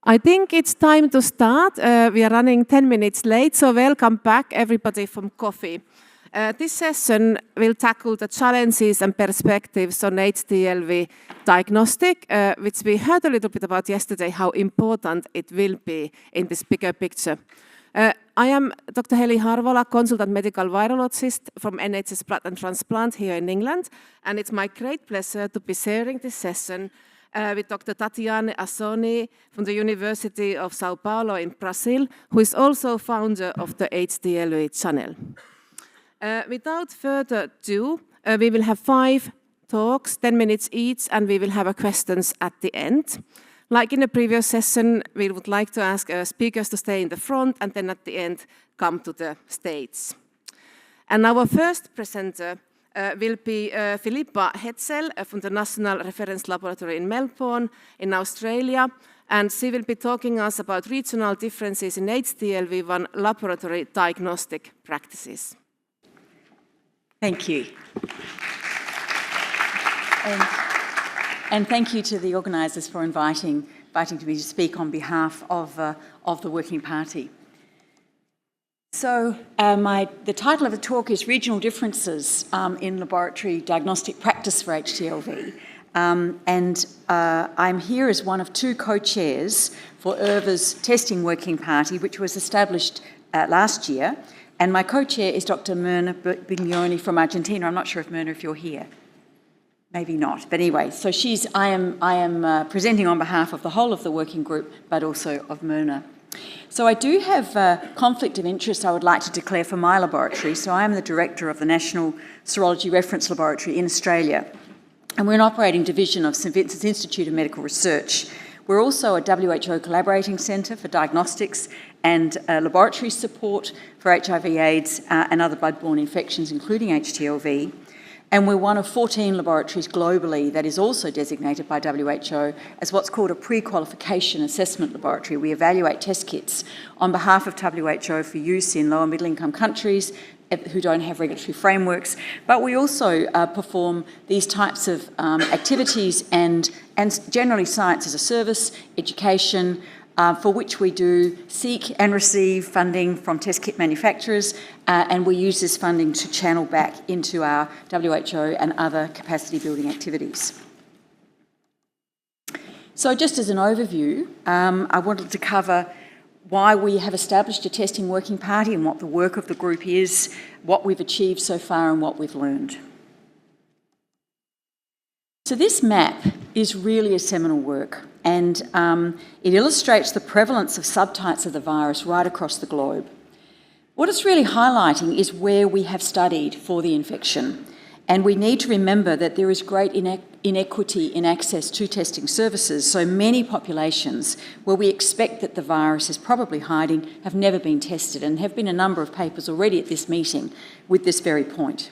I think it's time to start. We are running 10 minutes late, so welcome back everybody from coffee. This session will tackle the challenges and perspectives on HTLV diagnostic, which we heard a little bit about yesterday, how important it will be in this bigger picture. I am Dr. Heli Harvola, consultant medical virologist from NHS Blood and Transplant here in England, and it's my great pleasure to be sharing this session with Dr. Tatiane Assoni from the University of Sao Paulo in Brazil, who is also founder of the HTLV channel. Without further ado, we will have 5 talks, 10 minutes each, and we will have questions at the end. Like in the previous session, we would like to ask speakers to stay in the front and then at the end come to the stage. And our first presenter will be Philippa Hetzel from the National Reference Laboratory in Melbourne in Australia, and she will be talking us about regional differences in HTLV1 laboratory diagnostic practices. Thank you. And thank you to the organisers for inviting me to speak on behalf of the Working Party. So the title of the talk is Regional Differences in Laboratory Diagnostic Practice for HTLV. I'm here as one of 2 co-chairs for IRVA's Testing Working Party, which was established last year. And my co-chair is Dr. Myrna Biglioni from Argentina. I'm not sure if Myrna, if you're here. Maybe not. But anyway, so I am presenting on behalf of the whole of the working group, but also of Myrna. So I do have a conflict of interest I would like to declare for my laboratory. So I am the director of the National Serology Reference Laboratory in Australia. And we're an operating division of St Vincent's Institute of Medical Research. We're also a WHO collaborating centre for diagnostics and laboratory support for HIV/AIDS and other bloodborne infections, including HTLV. And we're one of 14 laboratories globally that is also designated by WHO as what's called a pre-qualification assessment laboratory. We evaluate test kits on behalf of WHO for use in low and middle income countries who don't have regulatory frameworks. But we also perform these types of activities and generally science as a service, education, for which we do seek and receive funding from test kit manufacturers, and we use this funding to channel back into our WHO and other capacity building activities. So just as an overview, I wanted to cover why we have established a testing working party and what the work of the group is, what we've achieved so far and what we've learned. So this map is really a seminal work, and it illustrates the prevalence of subtypes of the virus right across the globe. What it's really highlighting is where we have studied for the infection, and we need to remember that there is great inequity in access to testing services, so many populations where we expect that the virus is probably hiding have never been tested, and have been a number of papers already at this meeting with this very point.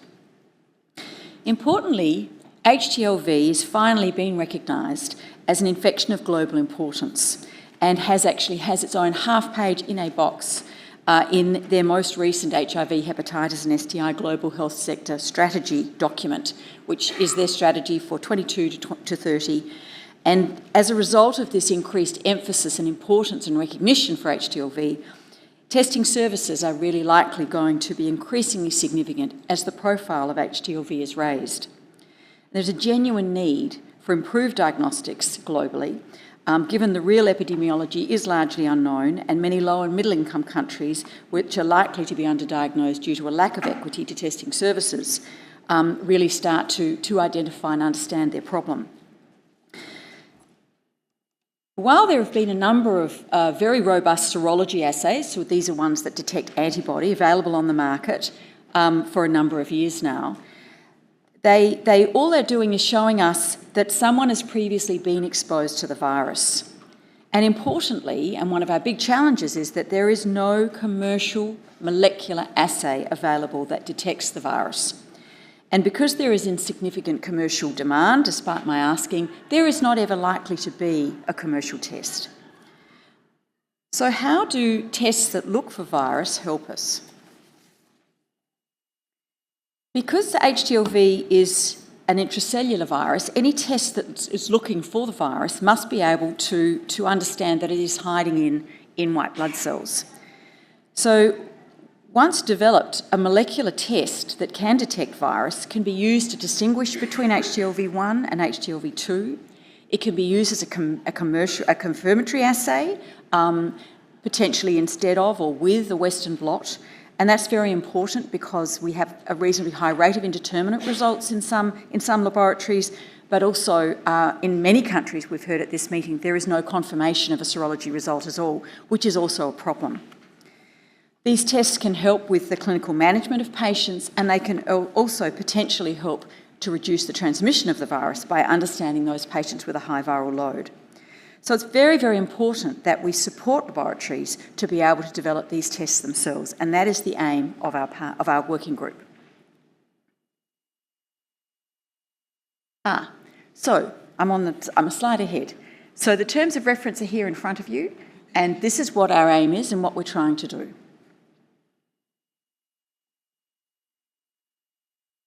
Importantly, HTLV is finally being recognised as an infection of global importance and has its own half-page in a box in their most recent HIV, hepatitis and STI Global Health Sector Strategy document, which is their strategy for 22 to 30. And as a result of this increased emphasis and importance and recognition for HTLV, testing services are really likely going to be increasingly significant as the profile of HTLV is raised. There's a genuine need for improved diagnostics globally, given the real epidemiology is largely unknown, and many low and middle income countries, which are likely to be underdiagnosed due to a lack of equity to testing services, really start to identify and understand their problem. While there have been a number of very robust serology assays, so these are ones that detect antibody available on the market for a number of years now, all they're doing is showing us that someone has previously been exposed to the virus. And importantly, and one of our big challenges is that there is no commercial molecular assay available that detects the virus. And because there is insignificant commercial demand, despite my asking, there is not ever likely to be a commercial test. So how do tests that look for virus help us? Because the HTLV is an intracellular virus, any test that is looking for the virus must be able to understand that it is hiding in white blood cells. So once developed, a molecular test that can detect virus can be used to distinguish between HTLV1 and HTLV2. It can be used as a confirmatory assay, potentially instead of or with a Western blot. And that's very important because we have a reasonably high rate of indeterminate results in some laboratories, but also in many countries, we've heard at this meeting, there is no confirmation of a serology result at all, which is also a problem. These tests can help with the clinical management of patients, and they can also potentially help to reduce the transmission of the virus by understanding those patients with a high viral load. So it's very, very important that we support laboratories to be able to develop these tests themselves, and that is the aim of our working group. So I'm a slide ahead. So the terms of reference are here in front of you, and this is what our aim is and what we're trying to do.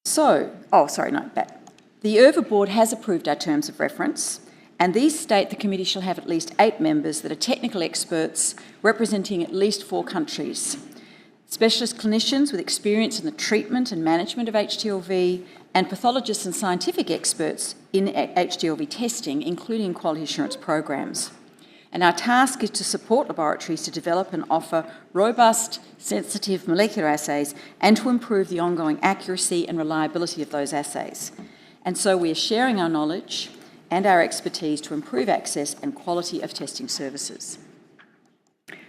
So, the IRVA board has approved our terms of reference, and these state the committee shall have at least 8 members that are technical experts representing at least 4 countries, specialist clinicians with experience in the treatment and management of HTLV, and pathologists and scientific experts in HTLV testing, including quality assurance programs. And our task is to support laboratories to develop and offer robust, sensitive molecular assays and to improve the ongoing accuracy and reliability of those assays. And so we are sharing our knowledge and our expertise to improve access and quality of testing services.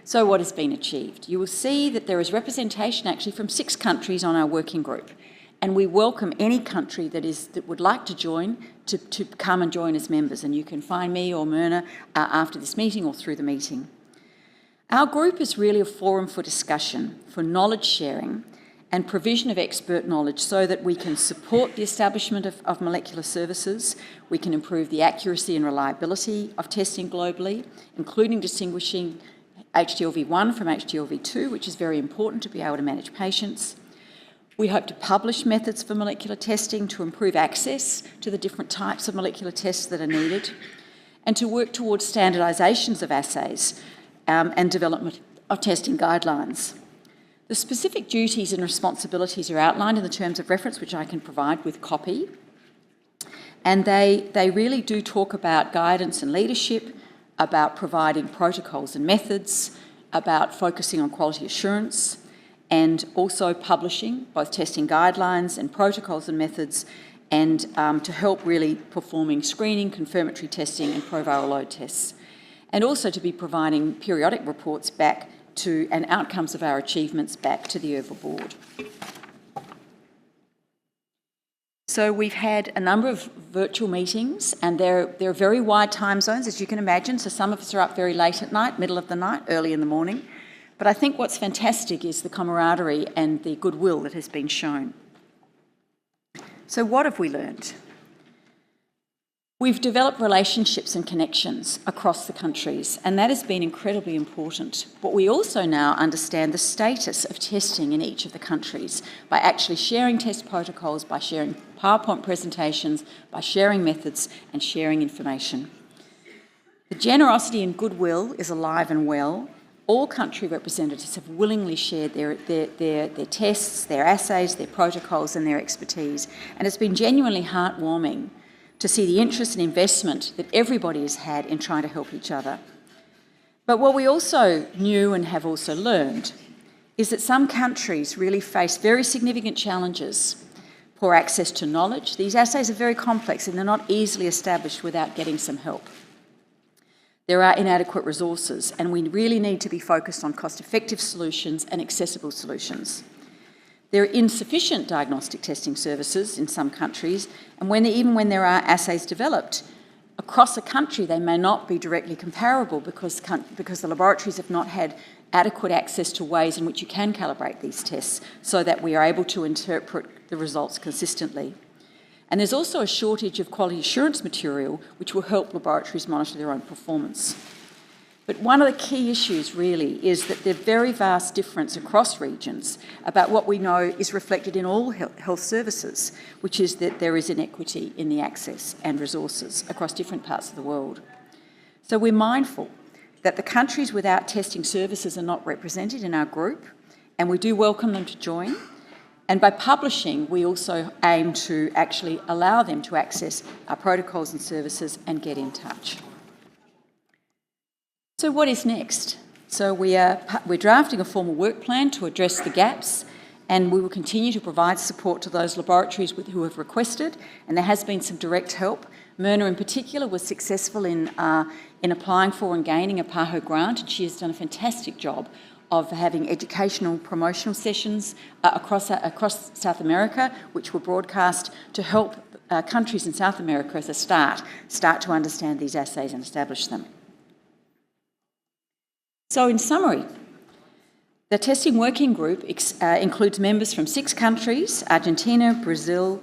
So what has been achieved? You will see that there is representation actually from 6 countries on our working group, and we welcome any country that would like to join to come and join as members, and you can find me or Myrna after this meeting or through the meeting. Our group is really a forum for discussion, for knowledge sharing and provision of expert knowledge so that we can support the establishment of molecular services, we can improve the accuracy and reliability of testing globally, including distinguishing HTLV1 from HTLV2, which is very important to be able to manage patients. We hope to publish methods for molecular testing to improve access to the different types of molecular tests that are needed, and to work towards standardisations of assays and development of testing guidelines. The specific duties and responsibilities are outlined in the terms of reference, which I can provide with copy, and they really do talk about guidance and leadership, about providing protocols and methods, about focusing on quality assurance, and also publishing both testing guidelines and protocols and methods, and to help really performing screening, confirmatory testing and pro-viral load tests, and also to be providing periodic reports back to and outcomes of our achievements back to the IRVA board. So we've had a number of virtual meetings, and there are very wide time zones, as you can imagine, so some of us are up very late at night, middle of the night, early in the morning. But I think what's fantastic is the camaraderie and the goodwill that has been shown. So what have we learned? We've developed relationships and connections across the countries, and that has been incredibly important. But we also now understand the status of testing in each of the countries by actually sharing test protocols, by sharing PowerPoint presentations, by sharing methods and sharing information. The generosity and goodwill is alive and well. All country representatives have willingly shared their tests, their assays, their protocols and their expertise, and it's been genuinely heartwarming to see the interest and investment that everybody has had in trying to help each other. But what we also knew and have also learned is that some countries really face very significant challenges. Poor access to knowledge. These assays are very complex and they're not easily established without getting some help. There are inadequate resources, and we really need to be focused on cost-effective solutions and accessible solutions. There are insufficient diagnostic testing services in some countries, and even when there are assays developed, across a country they may not be directly comparable because the laboratories have not had adequate access to ways in which you can calibrate these tests so that we are able to interpret the results consistently. And there's also a shortage of quality assurance material which will help laboratories monitor their own performance. But one of the key issues really is that there's very vast difference across regions about what we know is reflected in all health services, which is that there is inequity in the access and resources across different parts of the world. So we're mindful that the countries without testing services are not represented in our group, and we do welcome them to join. And by publishing, we also aim to actually allow them to access our protocols and services and get in touch. So what is next? So we're drafting a formal work plan to address the gaps, and we will continue to provide support to those laboratories who have requested, and there has been some direct help. Myrna in particular was successful in applying for and gaining a PAHO grant, and she has done a fantastic job of having educational promotional sessions across South America, which were broadcast to help countries in South America as a start to understand these assays and establish them. So in summary, the testing working group includes members from 6 countries: Argentina, Brazil,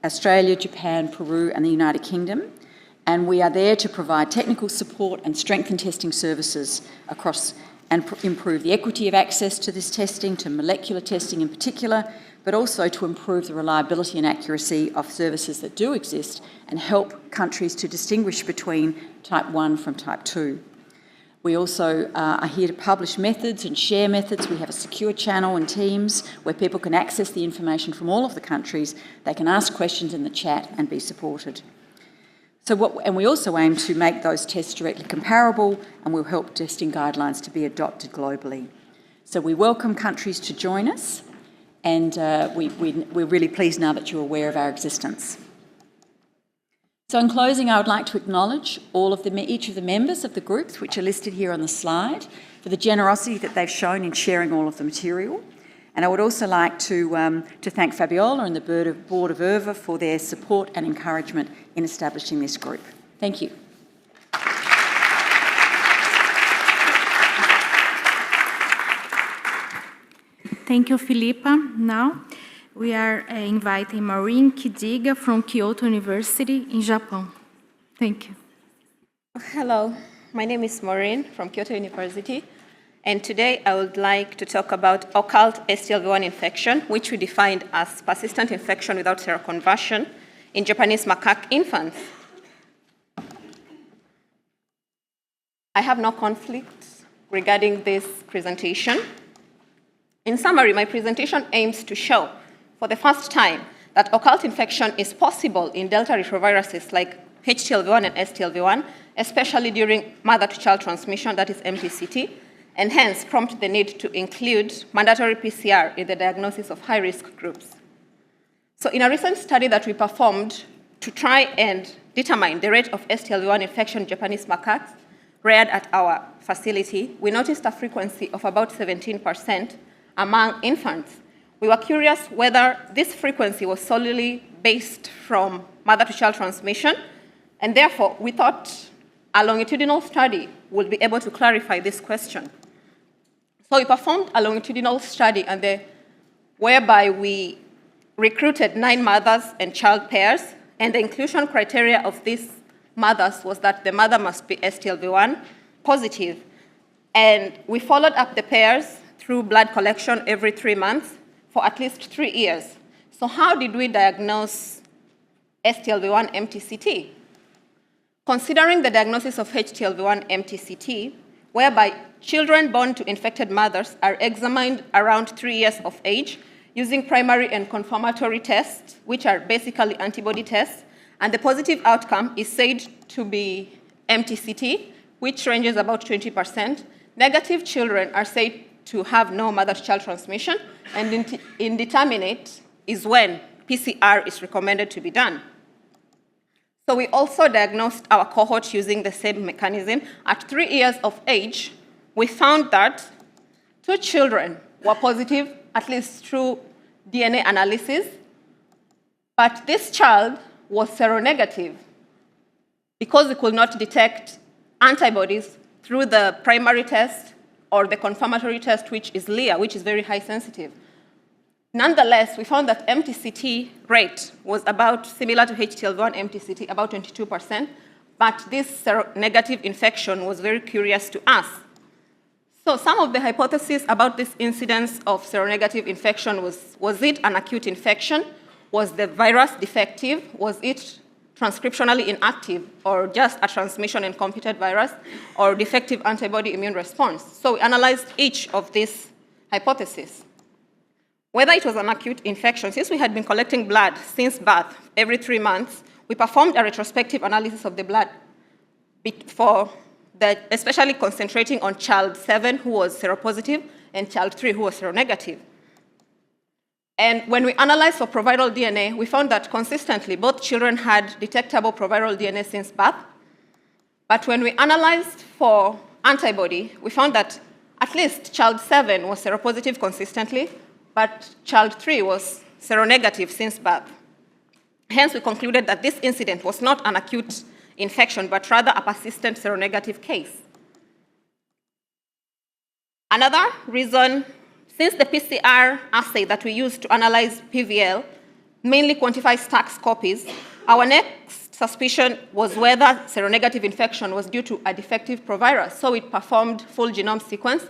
Australia, Japan, Peru and the United Kingdom. And we are there to provide technical support and strengthen testing services across and improve the equity of access to this testing, to molecular testing in particular, but also to improve the reliability and accuracy of services that do exist and help countries to distinguish between type 1 from type 2. We also are here to publish methods and share methods. We have a secure channel and Teams where people can access the information from all of the countries. They can ask questions in the chat and be supported. And we also aim to make those tests directly comparable, and we'll help testing guidelines to be adopted globally. So we welcome countries to join us, and we're really pleased now that you're aware of our existence. So in closing, I would like to acknowledge each of the members of the groups, which are listed here on the slide, for the generosity that they've shown in sharing all of the material. And I would also like to thank Fabiola and the Board of IRVA for their support and encouragement in establishing this group. Thank you. Thank you, Filipa. Now we are inviting Maureen Kidiga from Kyoto University in Japan. Thank you. Hello, my name is Maureen from Kyoto University. And today I would like to talk about occult HTLV1 infection, which we defined as persistent infection without seroconversion in Japanese macaque infants. I have no conflicts regarding this presentation. In summary, my presentation aims to show for the first time that occult infection is possible in delta retroviruses like HTLV1 and STLV1, especially during mother-to-child transmission, that is MTCT, and hence prompt the need to include mandatory PCR in the diagnosis of high-risk groups. So in a recent study that we performed to try and determine the rate of STLV1 infection in Japanese macaques reared at our facility, we noticed a frequency of about 17% among infants. We were curious whether this frequency was solely based from mother-to-child transmission, and therefore we thought a longitudinal study would be able to clarify this question. So we performed a longitudinal study whereby we recruited 9 mothers and child pairs, and the inclusion criteria of these mothers was that the mother must be STLV1 positive. And we followed up the pairs through blood collection every 3 months for at least 3 years. So how did we diagnose STLV1 MTCT? Considering the diagnosis of HTLV1 MTCT, whereby children born to infected mothers are examined around 3 years of age using primary and confirmatory tests, which are basically antibody tests, and the positive outcome is said to be MTCT, which ranges about 20%. Negative children are said to have no mother-to-child transmission, and indeterminate is when PCR is recommended to be done. So we also diagnosed our cohort using the same mechanism. At 3 years of age, we found that 2 children were positive, at least through DNA analysis, but this child was seronegative because we could not detect antibodies through the primary test or the confirmatory test, which is LIA, which is very high sensitive. Nonetheless, we found that MTCT rate was about similar to HTLV1 MTCT, about 22%, but this seronegative infection was very curious to us. So some of the hypotheses about this incidence of seronegative infection was it an acute infection? Was the virus defective? Was it transcriptionally inactive, or just a transmission-incompetent virus, or defective antibody immune response? So we analyzed each of these hypotheses. Whether it was an acute infection, since we had been collecting blood since birth every 3 months, we performed a retrospective analysis of the blood especially concentrating on child 7, who was seropositive, and child 3, who was seronegative. And when we analyzed for proviral DNA, we found that consistently both children had detectable proviral DNA since birth. But when we analyzed for antibody, we found that at least child 7 was seropositive consistently, but child 3 was seronegative since birth. Hence, we concluded that this incident was not an acute infection, but rather a persistent seronegative case. Another reason, since the PCR assay that we use to analyze PVL mainly quantifies stacked copies, our next suspicion was whether seronegative infection was due to a defective provirus. So we performed full genome sequence,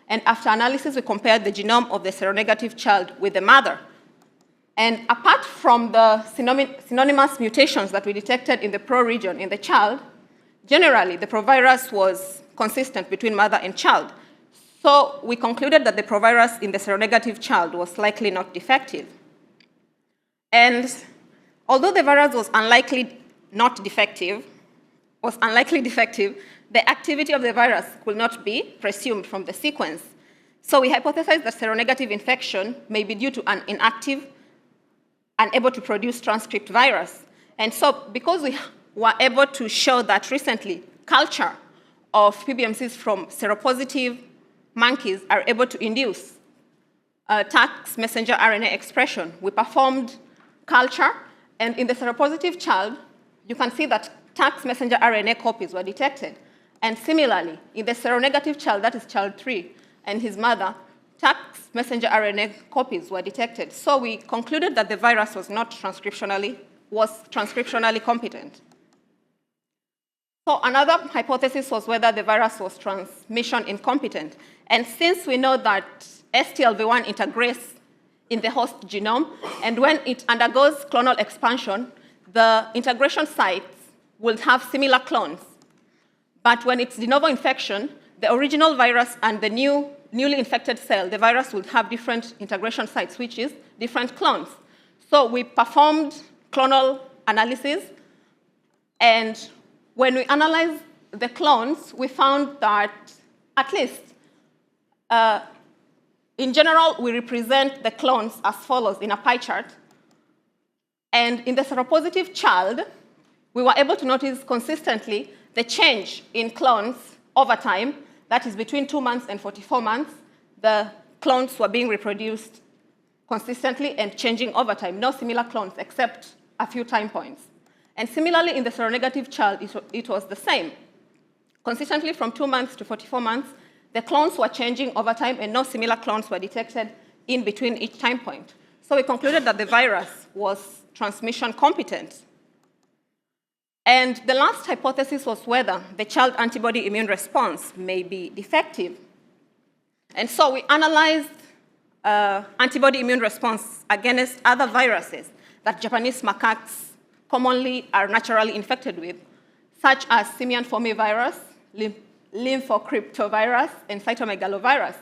and after analysis, we compared the genome of the seronegative child with the mother. And apart from the synonymous mutations that we detected in the pro region in the child, generally the provirus was consistent between mother and child. So we concluded that the provirus in the seronegative child was likely not defective. And although the virus was unlikely defective, the activity of the virus could not be presumed from the sequence. So we hypothesized that seronegative infection may be due to an inactive, unable to produce transcript virus. And so because we were able to show that recently culture of PBMCs from seropositive monkeys are able to induce TAX messenger RNA expression, we performed culture, and in the seropositive child, you can see that TAX messenger RNA copies were detected. And similarly, in the seronegative child, that is child 3, and his mother, TAX messenger RNA copies were detected. So we concluded that the virus was transcriptionally competent. So another hypothesis was whether the virus was transmission incompetent. And since we know that HTLV1 integrates in the host genome, and when it undergoes clonal expansion, the integration sites will have similar clones. But when it's de novo infection, the original virus and the newly infected cell, the virus will have different integration sites, which is different clones. So we performed clonal analysis, and when we analyzed the clones, we found that at least, in general, we represent the clones as follows in a pie chart. And in the seropositive child, we were able to notice consistently the change in clones over time, that is between 2 months and 44 months. The clones were being reproduced consistently and changing over time. No similar clones except a few time points. And similarly, in the seronegative child, it was the same. Consistently from 2 months to 44 months, the clones were changing over time and no similar clones were detected in between each time point. So we concluded that the virus was transmission competent. And the last hypothesis was whether the child antibody immune response may be defective. And so we analyzed antibody immune response against other viruses that Japanese macaques commonly are naturally infected with, such as simian formivirus, lymphocryptovirus, and cytomegalovirus.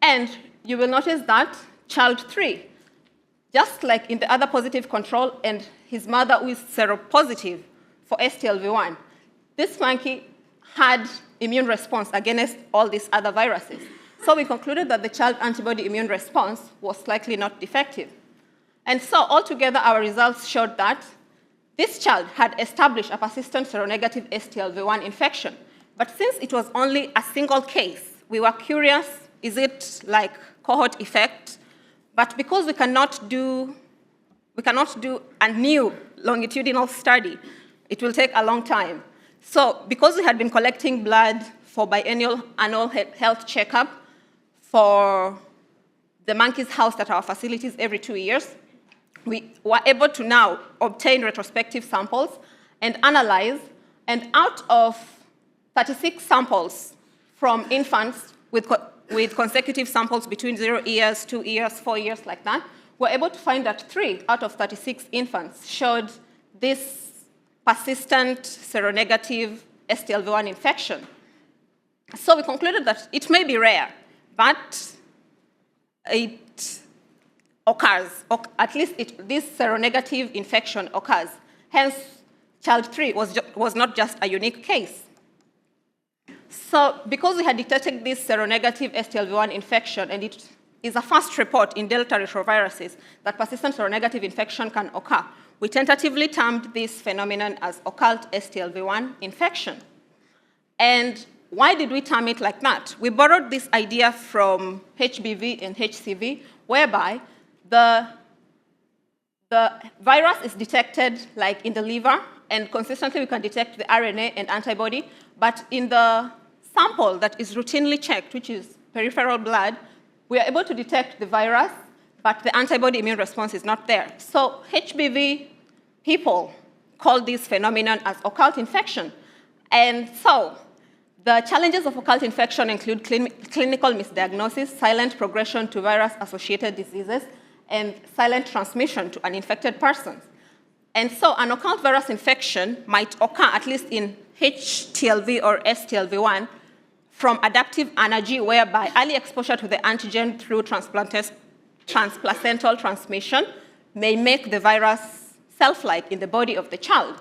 And you will notice that child 3, just like in the other positive control and his mother who is seropositive for HTLV1, this monkey had immune response against all these other viruses. So we concluded that the child antibody immune response was likely not defective. And so altogether, our results showed that this child had established a persistent seronegative HTLV1 infection. But since it was only a single case, we were curious, is it like cohort effect? But because we cannot do a new longitudinal study, it will take a long time. So because we had been collecting blood for biennial annual health checkup for the monkeys housed at our facilities every 2 years, we were able to now obtain retrospective samples and analyze And out of 36 samples from infants with consecutive samples between 0 years, 2 years, 4 years, like that, we're able to find that 3 out of 36 infants showed this persistent seronegative HTLV1 infection. So we concluded that it may be rare, but it occurs, or at least this seronegative infection occurs. Hence, child 3 was not just a unique case. So because we had detected this seronegative HTLV1 infection, and it is a first report in Delta retroviruses that persistent seronegative infection can occur, we tentatively termed this phenomenon as occult HTLV1 infection. And why did we term it like that? We borrowed this idea from HBV and HCV, whereby the virus is detected like in the liver, and consistently we can detect the RNA and antibody, but in the sample that is routinely checked, which is peripheral blood, we are able to detect the virus, but the antibody immune response is not there. So HBV people call this phenomenon as occult infection. And so the challenges of occult infection include clinical misdiagnosis, silent progression to virus-associated diseases, and silent transmission to uninfected persons. And so an occult virus infection might occur, at least in HTLV or STLV1, from adaptive energy, whereby early exposure to the antigen through transplacental transmission may make the virus self-like in the body of the child.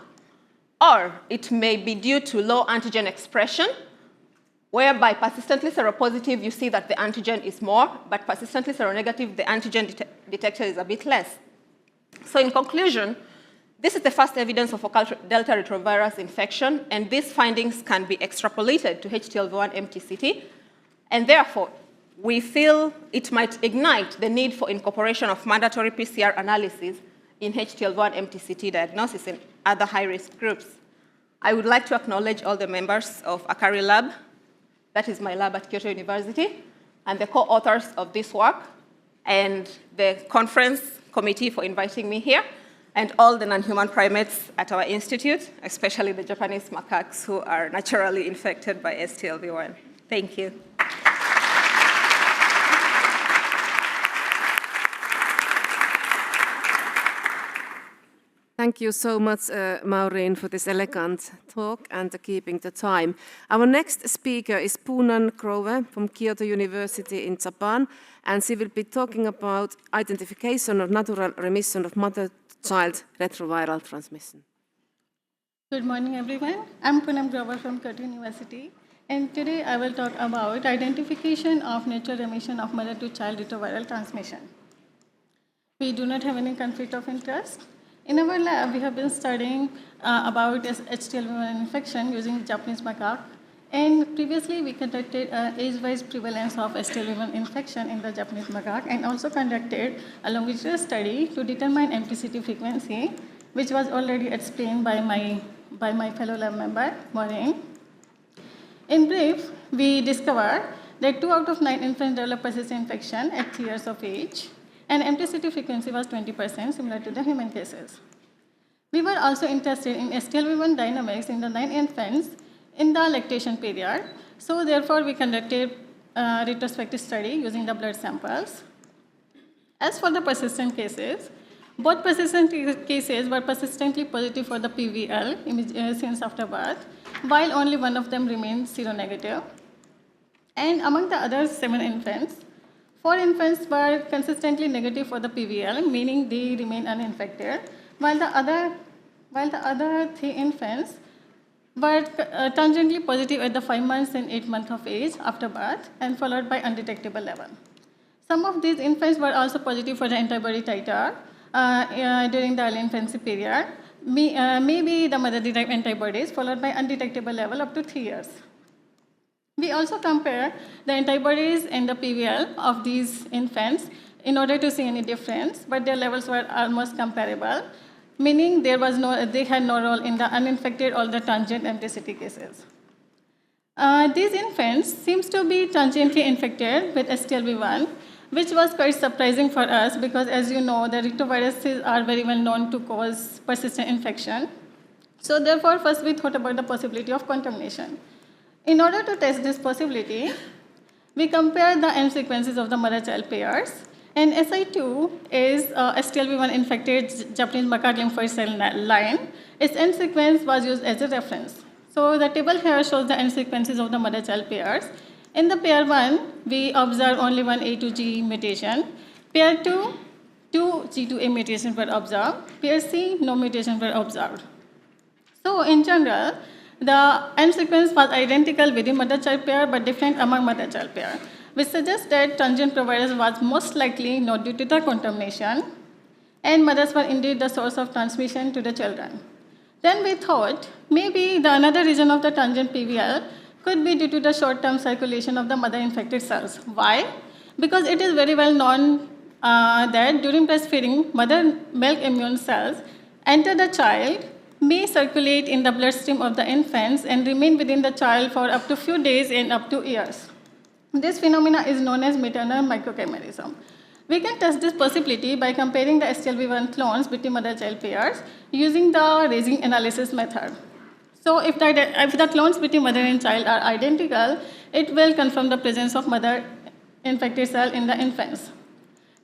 Or it may be due to low antigen expression, whereby persistently seropositive, you see that the antigen is more, but persistently seronegative, the antigen detected is a bit less. So in conclusion, this is the first evidence of occult Delta retrovirus infection, and these findings can be extrapolated to HTLV1 MTCT, and therefore, we feel it might ignite the need for incorporation of mandatory PCR analysis in HTLV1 MTCT diagnosis in other high-risk groups. I would like to acknowledge all the members of Akari Lab, that is my lab at Kyoto University, and the co-authors of this work, and the conference committee for inviting me here, and all the non-human primates at our institute, especially the Japanese macaques who are naturally infected by HTLV1. Thank you. Thank you so much, Maureen, for this elegant talk and keeping the time. Our next speaker is Poonan Grove from Kyoto University in Japan, and she will be talking about identification of natural remission of mother-child retroviral transmission. Good morning, everyone. I'm Poonan Grove from Kyoto University, and today I will talk about identification of natural remission of mother-to-child retroviral transmission. We do not have any conflict of interest. In our lab, we have been studying about HTLV1 infection using Japanese macaque. And previously, we conducted age-wise prevalence of HTLV1 infection in the Japanese macaque, and also conducted a longitudinal study to determine MTCT frequency, which was already explained by my fellow lab member, Maureen. In brief, we discovered that 2 out of 9 infants develop persistent infection at 3 years of age, and MTCT frequency was 20%, similar to the human cases. We were also interested in HTLV1 dynamics in the 9 infants in the lactation period. So therefore, we conducted a retrospective study using the blood samples. As for the persistent cases, both persistent cases were persistently positive for the PVL since after birth, while only one of them remained seronegative. And among the other 7 infants, 4 infants were consistently negative for the PVL, meaning they remain uninfected, while the other 3 infants were tangentially positive at the 5 months and 8 months of age after birth, and followed by undetectable level. Some of these infants were also positive for the antibody titer during the early infancy period, maybe the mother-derived antibodies, followed by undetectable level up to 3 years. We also compare the antibodies and the PVL of these infants in order to see any difference, but their levels were almost comparable, meaning they had no role in the uninfected or the transient MTCT cases. These infants seems to be transiently infected with HTLV1, which was quite surprising for us because, as you know, the retroviruses are very well known to cause persistent infection. So therefore, first we thought about the possibility of contamination. In order to test this possibility, we compare the end sequences of the mother-child pairs, and SI2 is HTLV1 infected Japanese macaque lymphoid cell line. Its end sequence was used as a reference. So the table here shows the end sequences of the mother-child pairs. In the pair 1, we observe only one A to G mutation. Pair 2, two G to A mutations were observed. Pair C, no mutations were observed. So in general, the end sequence was identical within mother-child pair but different among mother-child pair, which suggests that transient provirus was most likely not due to the contamination, and mothers were indeed the source of transmission to the children. Then we thought maybe the another reason of the transient PVL could be due to the short-term circulation of the mother-infected cells. Why? Because it is very well known that during breastfeeding, mother milk immune cells enter the child, may circulate in the bloodstream of the infants and remain within the child for up to few days and up to years. This phenomena is known as maternal microchimerism. We can test this possibility by comparing the HTLV1 clones between mother-child pairs using the raising analysis method. So if the clones between mother and child are identical, it will confirm the presence of mother-infected cell in the infants.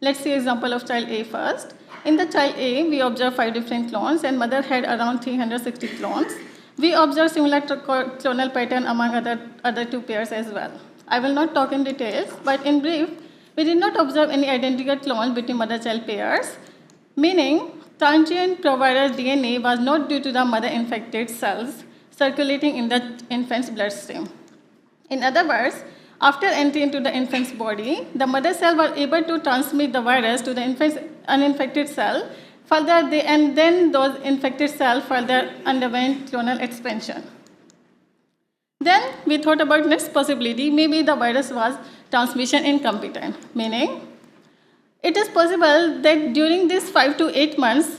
Let's see example of child A first. In the child A, we observe 5 different clones, and mother had around 360 clones. We observe similar clonal pattern among other two pairs as well. I will not talk in details, but in brief, we did not observe any identical clones between mother-child pairs, meaning transient provirus DNA was not due to the mother-infected cells circulating in the infant's bloodstream. In other words, after entry into the infant's body, the mother cell was able to transmit the virus to the infant's uninfected cell, and then those infected cells further underwent clonal expansion. Then we thought about next possibility, maybe the virus was transmission incompetent, meaning it is possible that during these 5 to 8 months,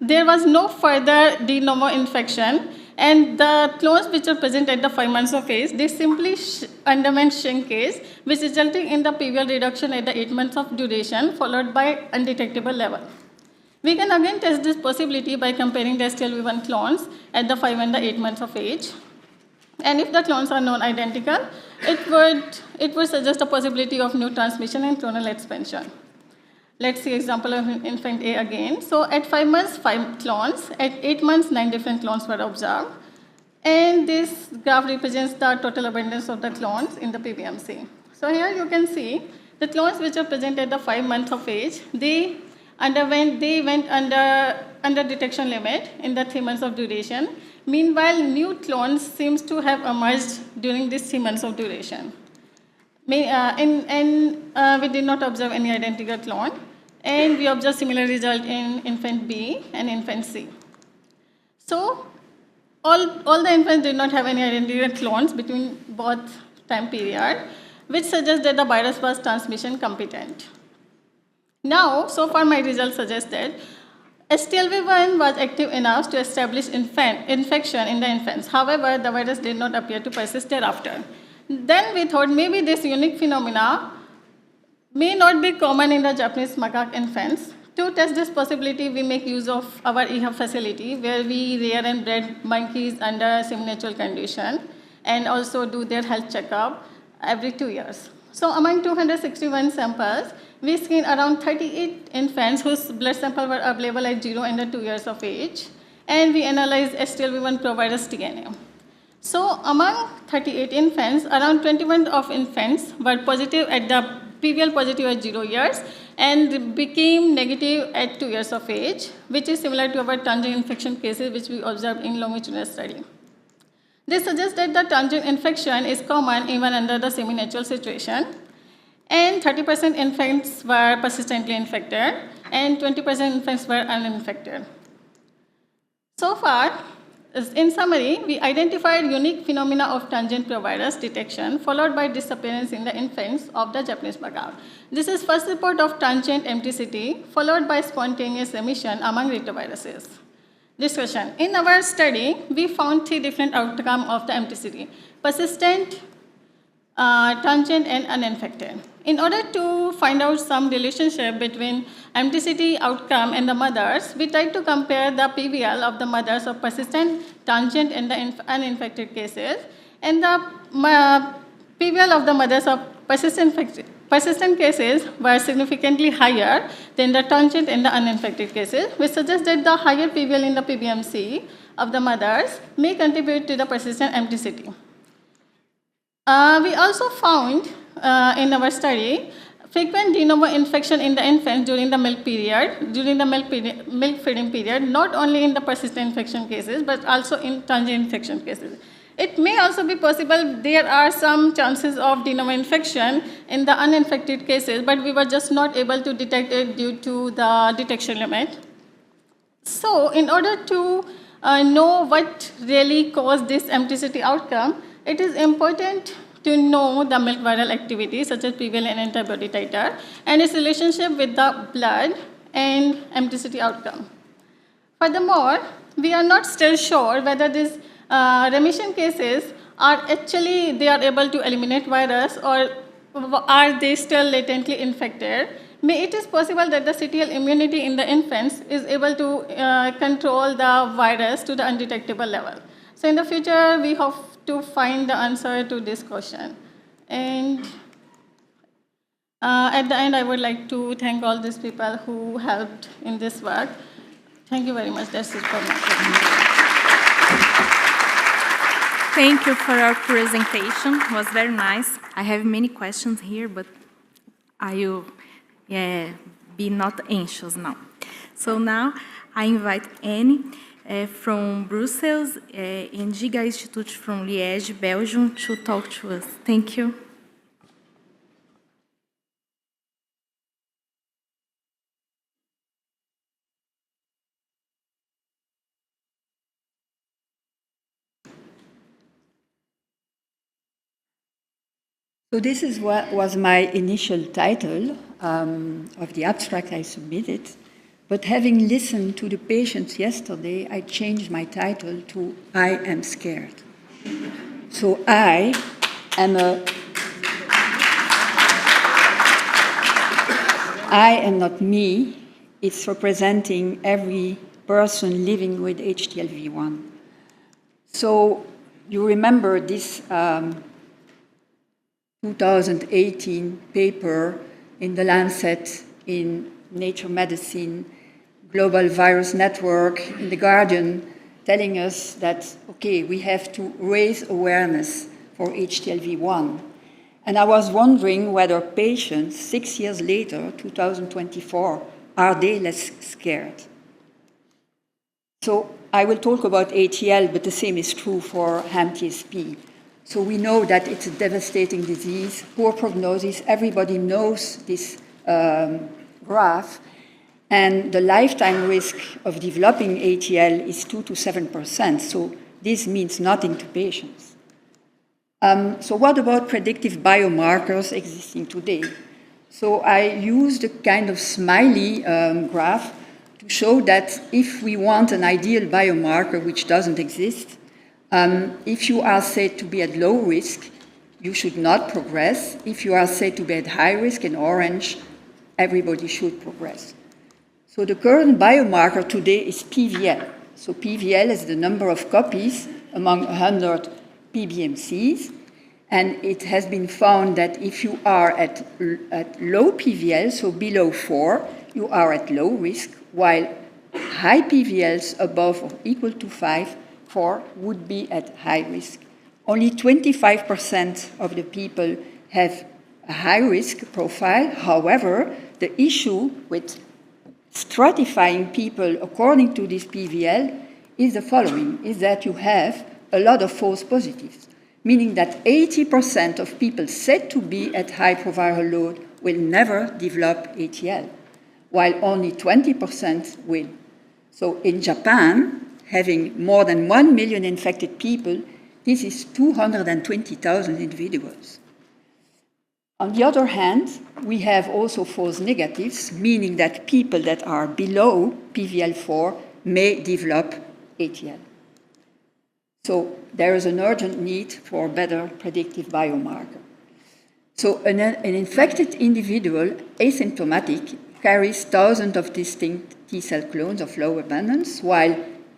there was no further de novo infection, and the clones which are present at the 5 months of age, they simply underwent shrinkage, which resulted in the PVL reduction at the 8 months of duration, followed by undetectable level. We can again test this possibility by comparing the HTLV1 clones at the 5 and the 8 months of age. And if the clones are non-identical, it would suggest a possibility of new transmission and clonal expansion. Let's see example of infant A again. So at 5 months, 5 clones. At 8 months, 9 different clones were observed. And this graph represents the total abundance of the clones in the PBMC. So here you can see the clones which are present at the 5 months of age, they went under detection limit in the 3 months of duration. Meanwhile, new clones seems to have emerged during these 3 months of duration. We did not observe any identical clone, and we observed similar result in infant B and infant C. So all the infants did not have any identical clones between both time period, which suggests that the virus was transmission competent. Now, so far my results suggest that HTLV1 was active enough to establish infection in the infants. However, the virus did not appear to persist thereafter. Then we thought maybe this unique phenomena may not be common in the Japanese macaque infants. To test this possibility, we make use of our EHUB facility, where we rear and bred monkeys under semi-natural condition and also do their health checkup every 2 years. So among 261 samples, we screened around 38 infants whose blood samples were available at 0 and 2 years of age, and we analyzed HTLV1 provirus DNA. So among 38 infants, around 21 of infants were positive at the PVL positive at 0 years and became negative at 2 years of age, which is similar to our transient infection cases which we observed in longitudinal study. This suggests that the transient infection is common even under the semi-natural situation, and 30% infants were persistently infected and 20% infants were uninfected. So far, in summary, we identified unique phenomena of transient provirus detection followed by disappearance in the infants of the Japanese macaque. This is first report of transient MTCT followed by spontaneous remission among retroviruses. Discussion. In our study, we found 3 different outcomes of the MTCT: persistent, transient, and uninfected. In order to find out some relationship between MTCT outcome and the mothers, we tried to compare the PVL of the mothers of persistent, transient, and the uninfected cases, and the PVL of the mothers of persistent cases were significantly higher than the transient and the uninfected cases, which suggests that the higher PVL in the PBMC of the mothers may contribute to the persistent MTCT. We also found in our study frequent de novo infection in the infants during the milk feeding period, not only in the persistent infection cases, but also in transient infection cases. It may also be possible there are some chances of de novo infection in the uninfected cases, but we were just not able to detect it due to the detection limit. So in order to know what really caused this MTCT outcome, it is important to know the milk viral activity, such as PVL and antibody titer, and its relationship with the blood and MTCT outcome. Furthermore, we are not still sure whether these remission cases are actually, they are able to eliminate virus, or are they still latently infected. It is possible that the CTL immunity in the infants is able to control the virus to the undetectable level. So in the future, we hope to find the answer to this question. And at the end, I would like to thank all these people who helped in this work. Thank you very much. That's it for me. Thank you for your presentation. It was very nice. I have many questions here, but I will be not anxious now. So now I invite Annie from Brussels and Giga Institute from Liège, Belgium, to talk to us. Thank you. So this is what was my initial title of the abstract I submitted, but having listened to the patients yesterday, I changed my title to I Am Scared. So I am not me, it's representing every person living with HTLV1. So you remember this 2018 paper in The Lancet, in Nature Medicine, Global Virus Network, in The Guardian, telling us that, okay, we have to raise awareness for HTLV1. And I was wondering whether patients 6 years later, 2024, are they less scared? So I will talk about ATL, but the same is true for HAM-TSP. So we know that it's a devastating disease, poor prognosis. Everybody knows this graph. And the lifetime risk of developing ATL is 2 to 7%. So this means nothing to patients. So what about predictive biomarkers existing today? So I used a kind of smiley graph to show that if we want an ideal biomarker which doesn't exist, if you are said to be at low risk, you should not progress. If you are said to be at high risk, in orange, everybody should progress. So the current biomarker today is PVL. So PVL is the number of copies among 100 PBMCs. And it has been found that if you are at low PVL, so below 4, you are at low risk, while high PVLs above or equal to 5, 4 would be at high risk. Only 25% of the people have a high risk profile. However, the issue with stratifying people according to this PVL is the following, is that you have a lot of false positives, meaning that 80% of people said to be at high proviral load will never develop ATL, while only 20% will. So in Japan, having more than 1 million infected people, this is 220,000 individuals. On the other hand, we have also false negatives, meaning that people that are below PVL4 may develop ATL. So there is an urgent need for better predictive biomarker. So an infected individual, asymptomatic, carries thousands of distinct T-cell clones of low abundance, while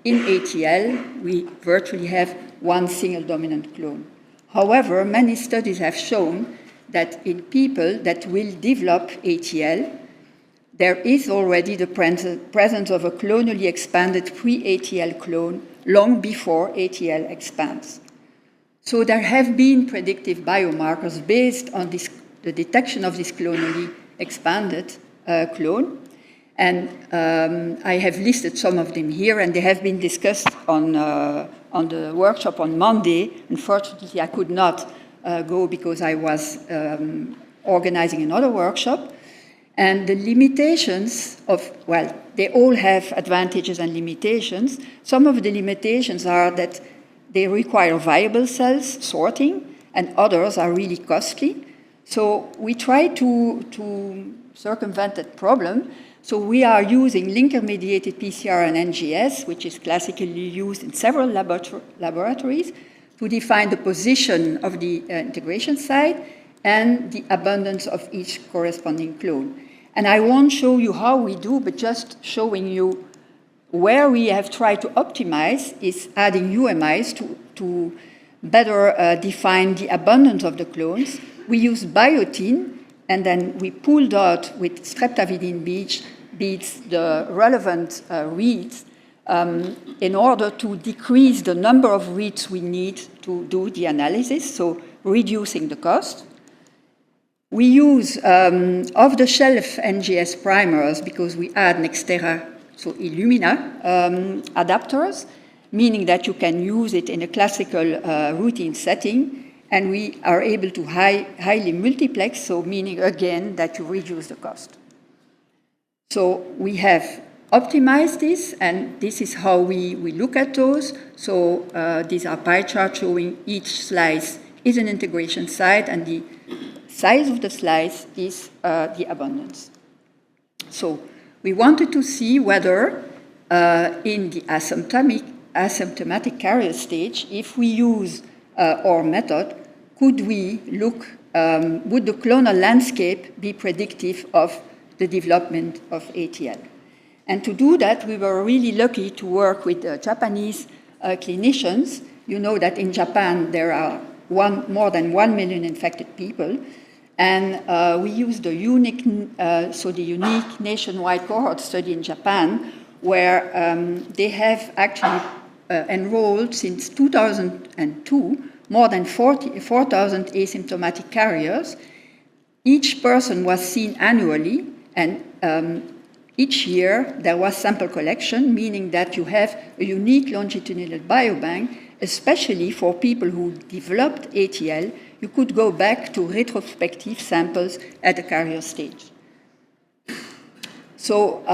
in ATL, we virtually have one single dominant clone. However, many studies have shown that in people that will develop ATL, there is already the presence of a clonally expanded pre-ATL clone long before ATL expands. So there have been predictive biomarkers based on the detection of this clonally expanded clone. And I have listed some of them here, and they have been discussed on the workshop on Monday. Unfortunately, I could not go because I was organizing another workshop. And the limitations of, well, they all have advantages and limitations. Some of the limitations are that they require viable cells sorting, and others are really costly. So we try to circumvent that problem. So we are using linker-mediated PCR and NGS, which is classically used in several laboratories, to define the position of the integration site and the abundance of each corresponding clone. And I won't show you how we do, but just showing you where we have tried to optimize is adding UMIs to better define the abundance of the clones. We use biotin, and then we pulled out with streptavidin beads the relevant reads in order to decrease the number of reads we need to do the analysis, so reducing the cost. We use off-the-shelf NGS primers because we add Nextera, so Illumina adapters, meaning that you can use it in a classical routine setting, and we are able to highly multiplex, so meaning again that you reduce the cost. So we have optimized this, and this is how we look at those. So these are pie charts showing each slice is an integration site, and the size of the slice is the abundance. So we wanted to see whether in the asymptomatic carrier stage, if we use our method, could we look, would the clonal landscape be predictive of the development of ATL? And to do that, we were really lucky to work with Japanese clinicians. You know that in Japan there are more than 1 million infected people, and we used the unique nationwide cohort study in Japan, where they have actually enrolled since 2002 more than 4,000 asymptomatic carriers. Each person was seen annually, and each year there was sample collection, meaning that you have a unique longitudinal biobank, especially for people who developed ATL. You could go back to retrospective samples at the carrier stage. So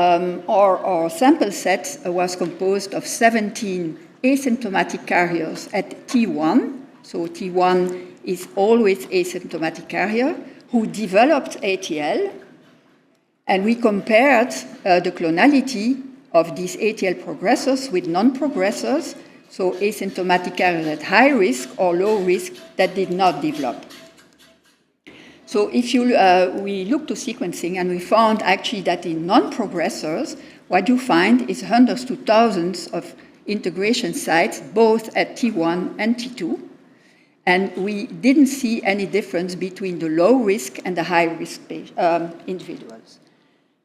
our sample set was composed of 17 asymptomatic carriers at T1. So T1 is always asymptomatic carrier who developed ATL. And we compared the clonality of these ATL progressors with non-progressors, so asymptomatic carriers at high risk or low risk that did not develop. So if we looked to sequencing, and we found actually that in non-progressors, what you find is hundreds to thousands of integration sites, both at T1 and T2. And we didn't see any difference between the low risk and the high risk individuals.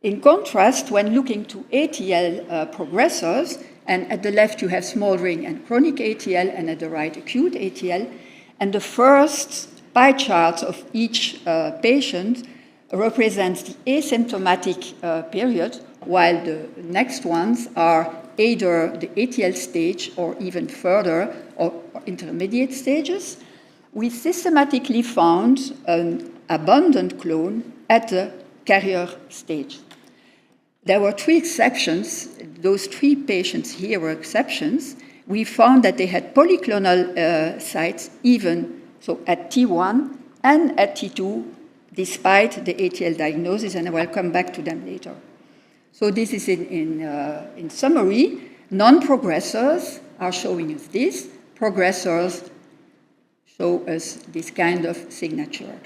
In contrast, when looking to ATL progressors, and at the left you have smoldering and chronic ATL, and at the right acute ATL, and the first pie chart of each patient represents the asymptomatic period, while the next ones are either the ATL stage or even further or intermediate stages. We systematically found an abundant clone at the carrier stage. There were 3 exceptions. Those 3 patients here were exceptions. We found that they had polyclonal sites even so at T1 and at T2, despite the ATL diagnosis, and I will come back to them later. So this is in summary. Non-progressors are showing us this. Progressors show us this kind of signature.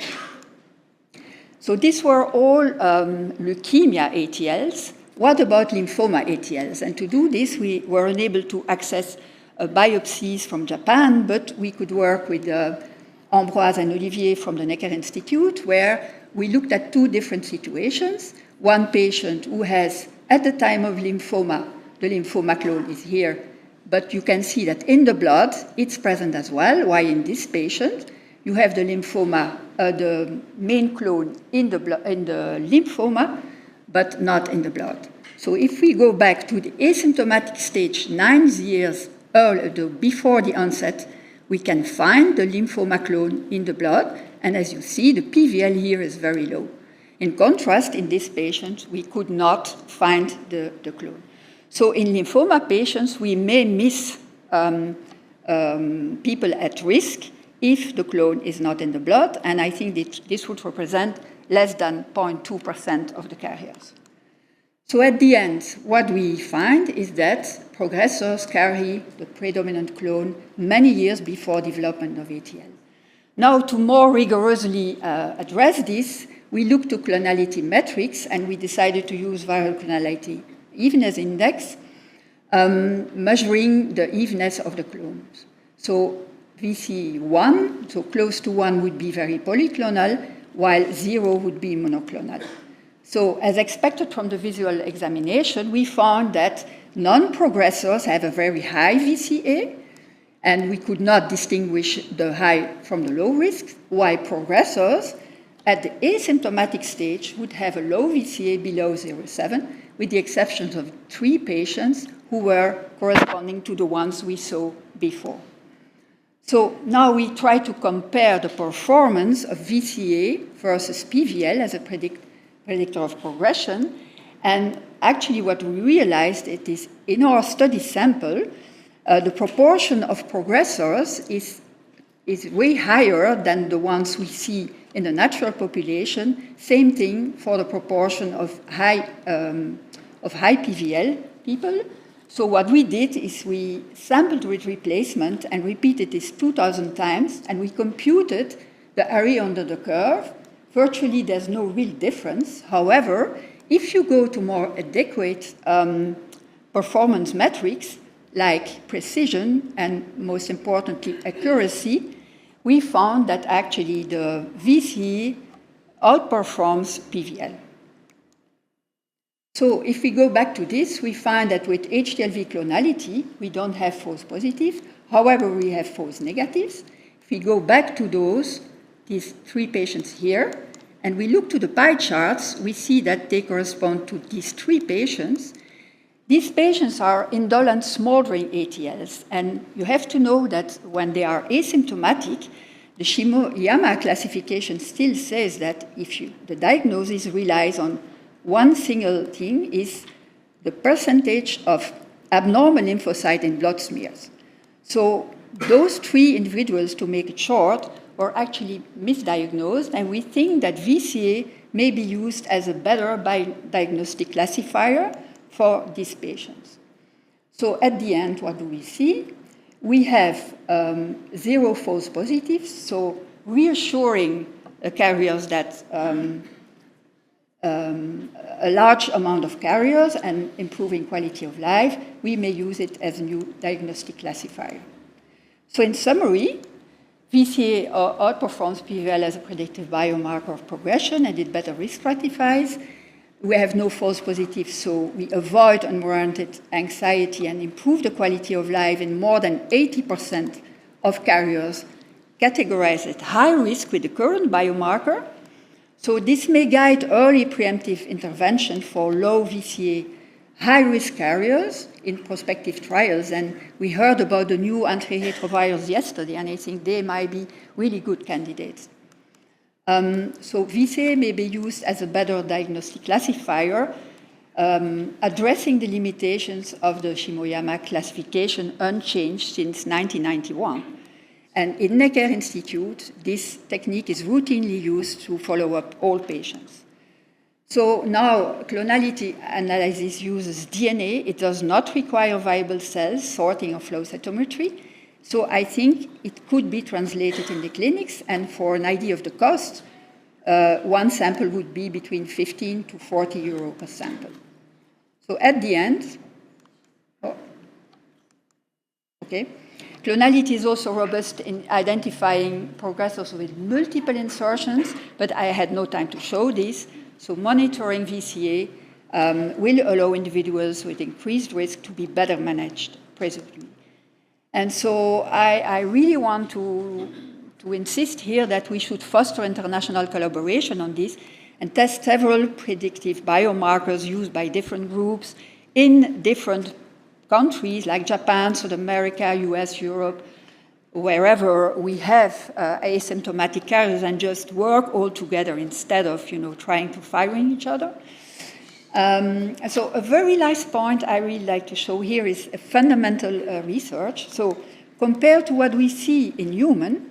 So these were all leukemia ATLs. What about lymphoma ATLs? And to do this, we were unable to access biopsies from Japan, but we could work with Ambroise and Olivier from the Necker Institute, where we looked at two different situations. One patient who has, at the time of lymphoma, the lymphoma clone is here, but you can see that in the blood, it's present as well, while in this patient, you have the lymphoma, the main clone in the lymphoma, but not in the blood. So if we go back to the asymptomatic stage 9 years earlier, before the onset, we can find the lymphoma clone in the blood, and as you see, the PVL here is very low. In contrast, in this patient, we could not find the clone. So in lymphoma patients, we may miss people at risk if the clone is not in the blood, and I think that this would represent less than 0.2% of the carriers. So at the end, what we find is that progressors carry the predominant clone many years before development of ATL. Now, to more rigorously address this, we looked to clonality metrics, and we decided to use viral clonality evenness index, measuring the evenness of the clones. So VC1, so close to 1 would be very polyclonal, while 0 would be monoclonal. So as expected from the visual examination, we found that non-progressors have a very high VCA, and we could not distinguish the high from the low risk, while progressors at the asymptomatic stage would have a low VCA below 0.7, with the exceptions of 3 patients who were corresponding to the ones we saw before. So now we try to compare the performance of VCA versus PVL as a predictor of progression. And actually what we realized is in our study sample, the proportion of progressors is way higher than the ones we see in the natural population. Same thing for the proportion of high PVL people. So what we did is we sampled with replacement and repeated this 2,000 times, and we computed the area under the curve. Virtually, there's no real difference. However, if you go to more adequate performance metrics, like precision and, most importantly, accuracy, we found that actually the VCE outperforms PVL. So if we go back to this, we find that with HTLV clonality, we don't have false positives. However, we have false negatives. If we go back to these 3 patients here, and we look to the pie charts, we see that they correspond to these 3 patients. These patients are indolent smoldering ATLs, and you have to know that when they are asymptomatic, the Shimoyama classification still says that the diagnosis relies on one single thing, is the percentage of abnormal lymphocyte in blood smears. So those 3 individuals, to make it short, were actually misdiagnosed, and we think that VCA may be used as a better diagnostic classifier for these patients. So at the end, what do we see? We have 0 false positives, so reassuring carriers that a large amount of carriers and improving quality of life, we may use it as a new diagnostic classifier. So in summary, VCA outperforms PVL as a predictive biomarker of progression, and it better risk stratifies. We have no false positives, so we avoid unwarranted anxiety and improve the quality of life in more than 80% of carriers categorized at high risk with the current biomarker. So this may guide early preemptive intervention for low VCA high-risk carriers in prospective trials. And we heard about the new antiretrovirals yesterday, and I think they might be really good candidates. So VCA may be used as a better diagnostic classifier, addressing the limitations of the Shimoyama classification unchanged since 1991. And in Necker Institute, this technique is routinely used to follow up all patients. So now clonality analysis uses DNA. It does not require viable cells, sorting, or flow cytometry. So I think it could be translated in the clinics. And for an idea of the cost, one sample would be between 15 to 40 euro per sample. So at the end, clonality is also robust in identifying progressors with multiple insertions, but I had no time to show this. So monitoring VCA will allow individuals with increased risk to be better managed, presumably. And so I really want to insist here that we should foster international collaboration on this and test several predictive biomarkers used by different groups in different countries like Japan, South America, US, Europe, wherever we have asymptomatic carriers, and just work all together instead of trying to fire each other. So a very last point I really like to show here is a fundamental research. So compared to what we see in human,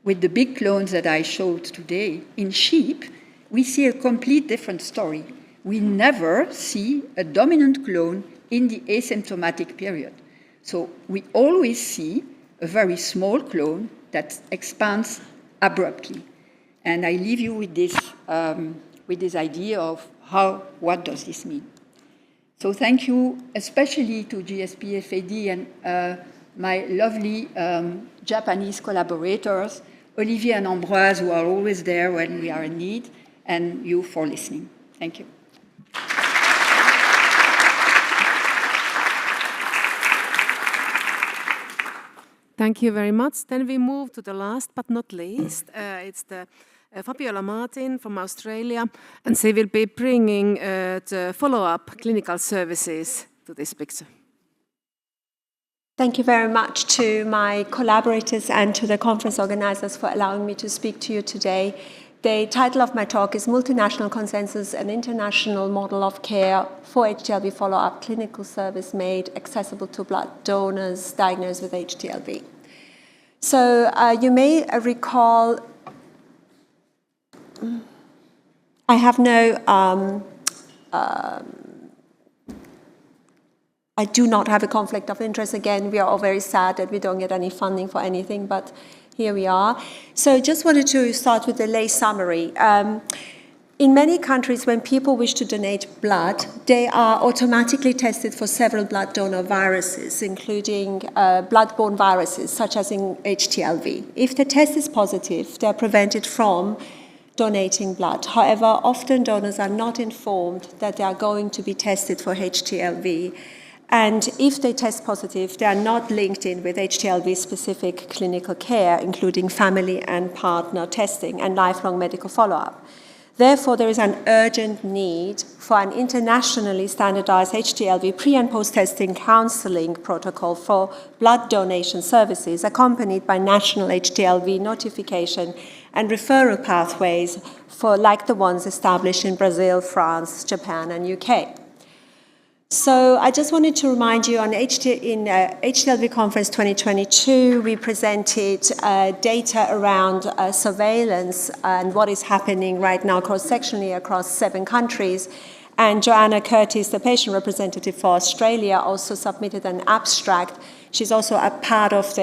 with the big clones that I showed today, in sheep, we see a complete different story. We never see a dominant clone in the asymptomatic period. So we always see a very small clone that expands abruptly. And I leave you with this idea of what does this mean? So thank you, especially to GSP FAD and my lovely Japanese collaborators, Olivier and Ambroise, who are always there when we are in need, and you for listening. Thank you. Thank you very much. Then we move to the last but not least. It's the Fabiola Martin from Australia, and she will be bringing the follow-up clinical services to this picture. Thank you very much to my collaborators and to the conference organizers for allowing me to speak to you today. The title of my talk is Multinational Consensus, an International Model of Care for HTLV Follow-up Clinical Service Made Accessible to Blood Donors Diagnosed with HTLV. So you may recall, I have no I do not have a conflict of interest. Again, we are all very sad that we don't get any funding for anything, but here we are. So just wanted to start with the lay summary. In many countries, when people wish to donate blood, they are automatically tested for several blood donor viruses, including blood-borne viruses, such as in HTLV. If the test is positive, they are prevented from donating blood. However, often donors are not informed that they are going to be tested for HTLV. And if they test positive, they are not linked in with HTLV-specific clinical care, including family and partner testing and lifelong medical follow-up. Therefore, there is an urgent need for an internationally standardized HTLV pre- and post-testing counseling protocol for blood donation services, accompanied by national HTLV notification and referral pathways like the ones established in Brazil, France, Japan, and UK. So I just wanted to remind you, in HTLV Conference 2022, we presented data around surveillance and what is happening right now cross-sectionally across 7 countries. And Joanna Curtis, the patient representative for Australia, also submitted an abstract. She's also a part of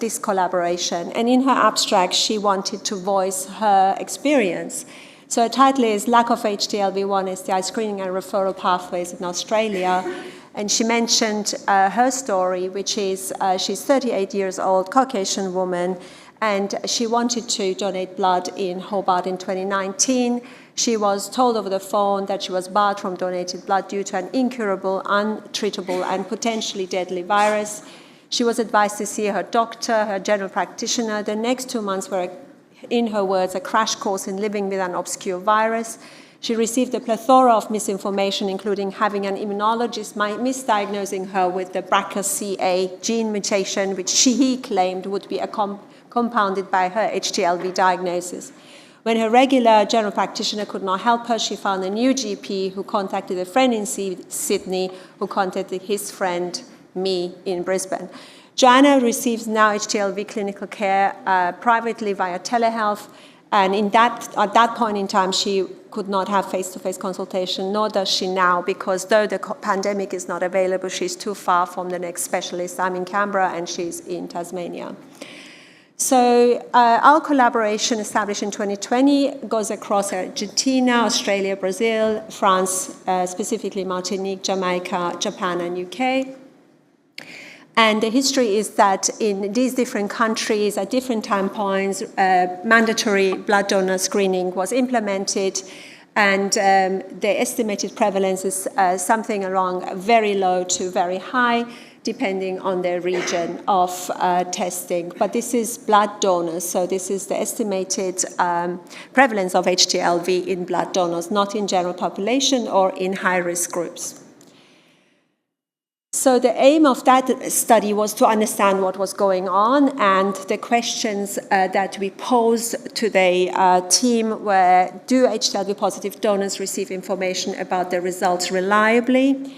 this collaboration. And in her abstract, she wanted to voice her experience. So her title is Lack of HTLV1 STI Screening and Referral Pathways in Australia. And she mentioned her story, which is she's 38 years old, Caucasian woman, and she wanted to donate blood in Hobart in 2019. She was told over the phone that she was barred from donating blood due to an incurable, untreatable, and potentially deadly virus. She was advised to see her doctor, her general practitioner. The next 2 months were, in her words, a crash course in living with an obscure virus. She received a plethora of misinformation, including having an immunologist misdiagnosing her with the BRCA gene mutation, which he claimed would be compounded by her HTLV diagnosis. When her regular general practitioner could not help her, she found a new GP who contacted a friend in Sydney, who contacted his friend, me, in Brisbane. Joanna receives now HTLV clinical care privately via telehealth, and at that point in time, she could not have face-to-face consultation, nor does she now, because though the pandemic is not available, she's too far from the next specialist. I'm in Canberra, and she's in Tasmania. So our collaboration, established in 2020, goes across Argentina, Australia, Brazil, France, specifically Martinique, Jamaica, Japan, and UK. And the history is that in these different countries, at different time points, mandatory blood donor screening was implemented, and the estimated prevalence is something along very low to very high, depending on the region of testing. But this is blood donors, so this is the estimated prevalence of HTLV in blood donors, not in general population or in high-risk groups. So the aim of that study was to understand what was going on, and the questions that we posed to the team were, do HTLV positive donors receive information about their results reliably?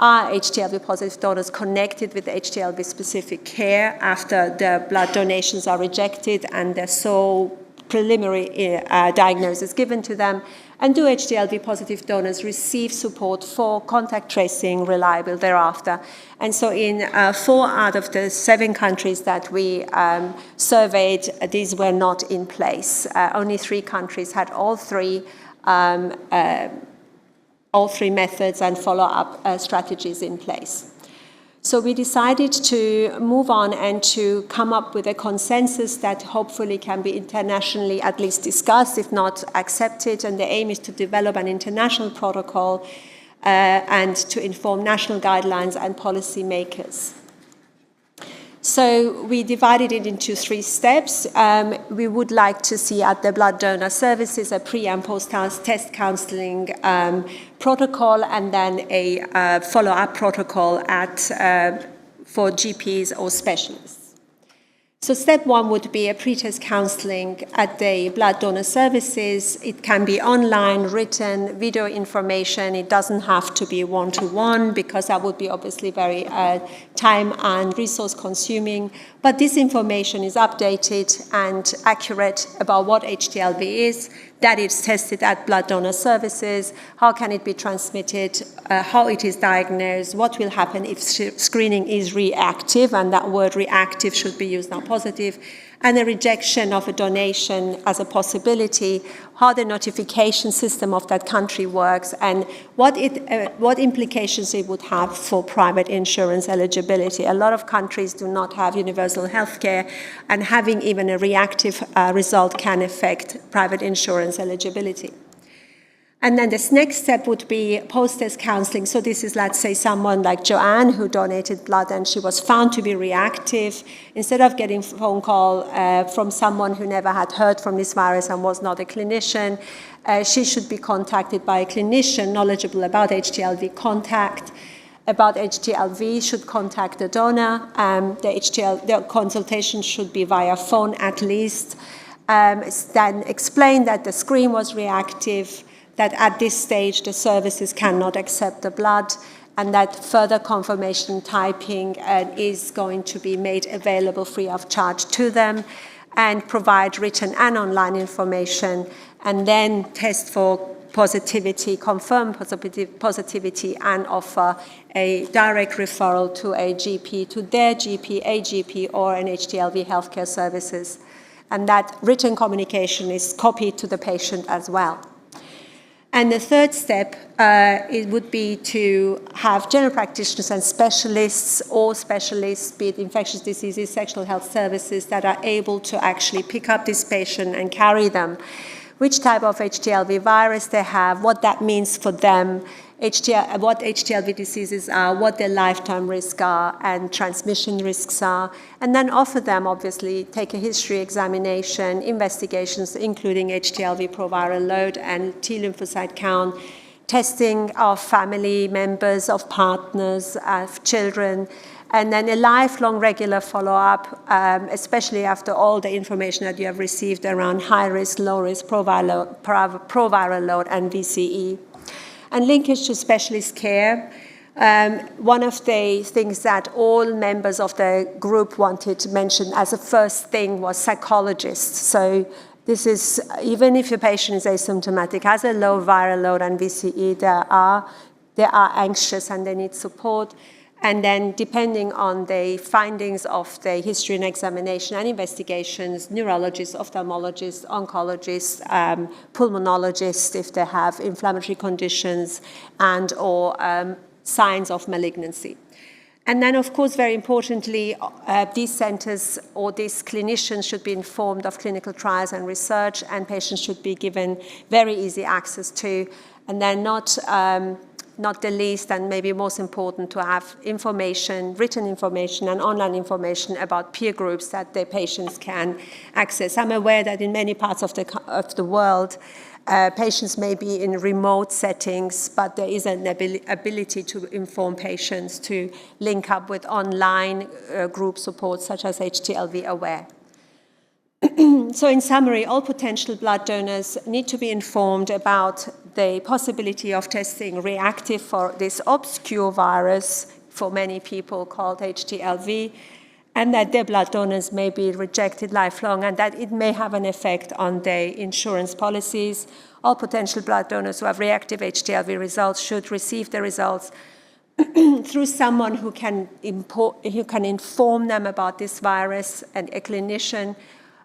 Are HTLV positive donors connected with HTLV specific care after their blood donations are rejected and their sole preliminary diagnosis given to them? And do HTLV positive donors receive support for contact tracing reliable thereafter? And so in 4 out of the 7 countries that we surveyed, these were not in place. Only 3 countries had all three methods and follow-up strategies in place. So we decided to move on and to come up with a consensus that hopefully can be internationally at least discussed, if not accepted. And the aim is to develop an international protocol and to inform national guidelines and policy makers. So we divided it into 3 steps. We would like to see at the blood donor services a pre- and post-test counseling protocol, and then a follow-up protocol for GPs or specialists. So step 1 would be a pre-test counseling at the blood donor services. It can be online, written, video information. It doesn't have to be one-to-one, because that would be obviously very time and resource consuming. But this information is updated and accurate about what HTLV is, that it's tested at blood donor services, how can it be transmitted, how it is diagnosed, what will happen if screening is reactive, and that word reactive should be used, not positive, and a rejection of a donation as a possibility, how the notification system of that country works, and what implications it would have for private insurance eligibility. A lot of countries do not have universal health care, and having even a reactive result can affect private insurance eligibility. And then this next step would be post-test counseling. So this is, let's say, someone like Joanne who donated blood and she was found to be reactive. Instead of getting a phone call from someone who never had heard from this virus and was not a clinician, she should be contacted by a clinician knowledgeable about HTLV about HTLV, should contact the donor. The consultation should be via phone at least. Then explain that the screen was reactive, that at this stage the services cannot accept the blood, and that further confirmation typing is going to be made available free of charge to them, and provide written and online information, and then test for positivity, confirm positivity, and offer a direct referral to a GP, to their GP, a GP, or an HTLV healthcare services. And that written communication is copied to the patient as well. And the third step it would be to have general practitioners and specialists, or specialists, be it infectious diseases, sexual health services, that are able to actually pick up this patient and carry them. Which type of HTLV virus they have, what that means for them, what HTLV diseases are, what their lifetime risks are, and transmission risks are, and then offer them, obviously, take a history examination, investigations, including HTLV proviral load and T lymphocyte count, testing of family members, of partners, of children, and then a lifelong regular follow-up, especially after all the information that you have received around high-risk, low-risk, proviral load, and VCE. And linkage to specialist care. One of the things that all members of the group wanted to mention as a first thing was psychologists. So this is, even if your patient is asymptomatic, has a low viral load and VCE, they are anxious and they need support. And then, depending on the findings of the history and examination and investigations, neurologists, ophthalmologists, oncologists, pulmonologists, if they have inflammatory conditions and or signs of malignancy. And then, of course, very importantly, these centers or these clinicians should be informed of clinical trials and research, and patients should be given very easy access to, and then not the least and maybe most important, to have information, written information and online information about peer groups that their patients can access. I'm aware that in many parts of the world, patients may be in remote settings, but there is an ability to inform patients to link up with online group support such as HTLV Aware. So in summary, all potential blood donors need to be informed about the possibility of testing reactive for this obscure virus for many people called HTLV, and that their blood donors may be rejected lifelong and that it may have an effect on their insurance policies. All potential blood donors who have reactive HTLV results should receive the results through someone who can inform them about this virus, and a clinician,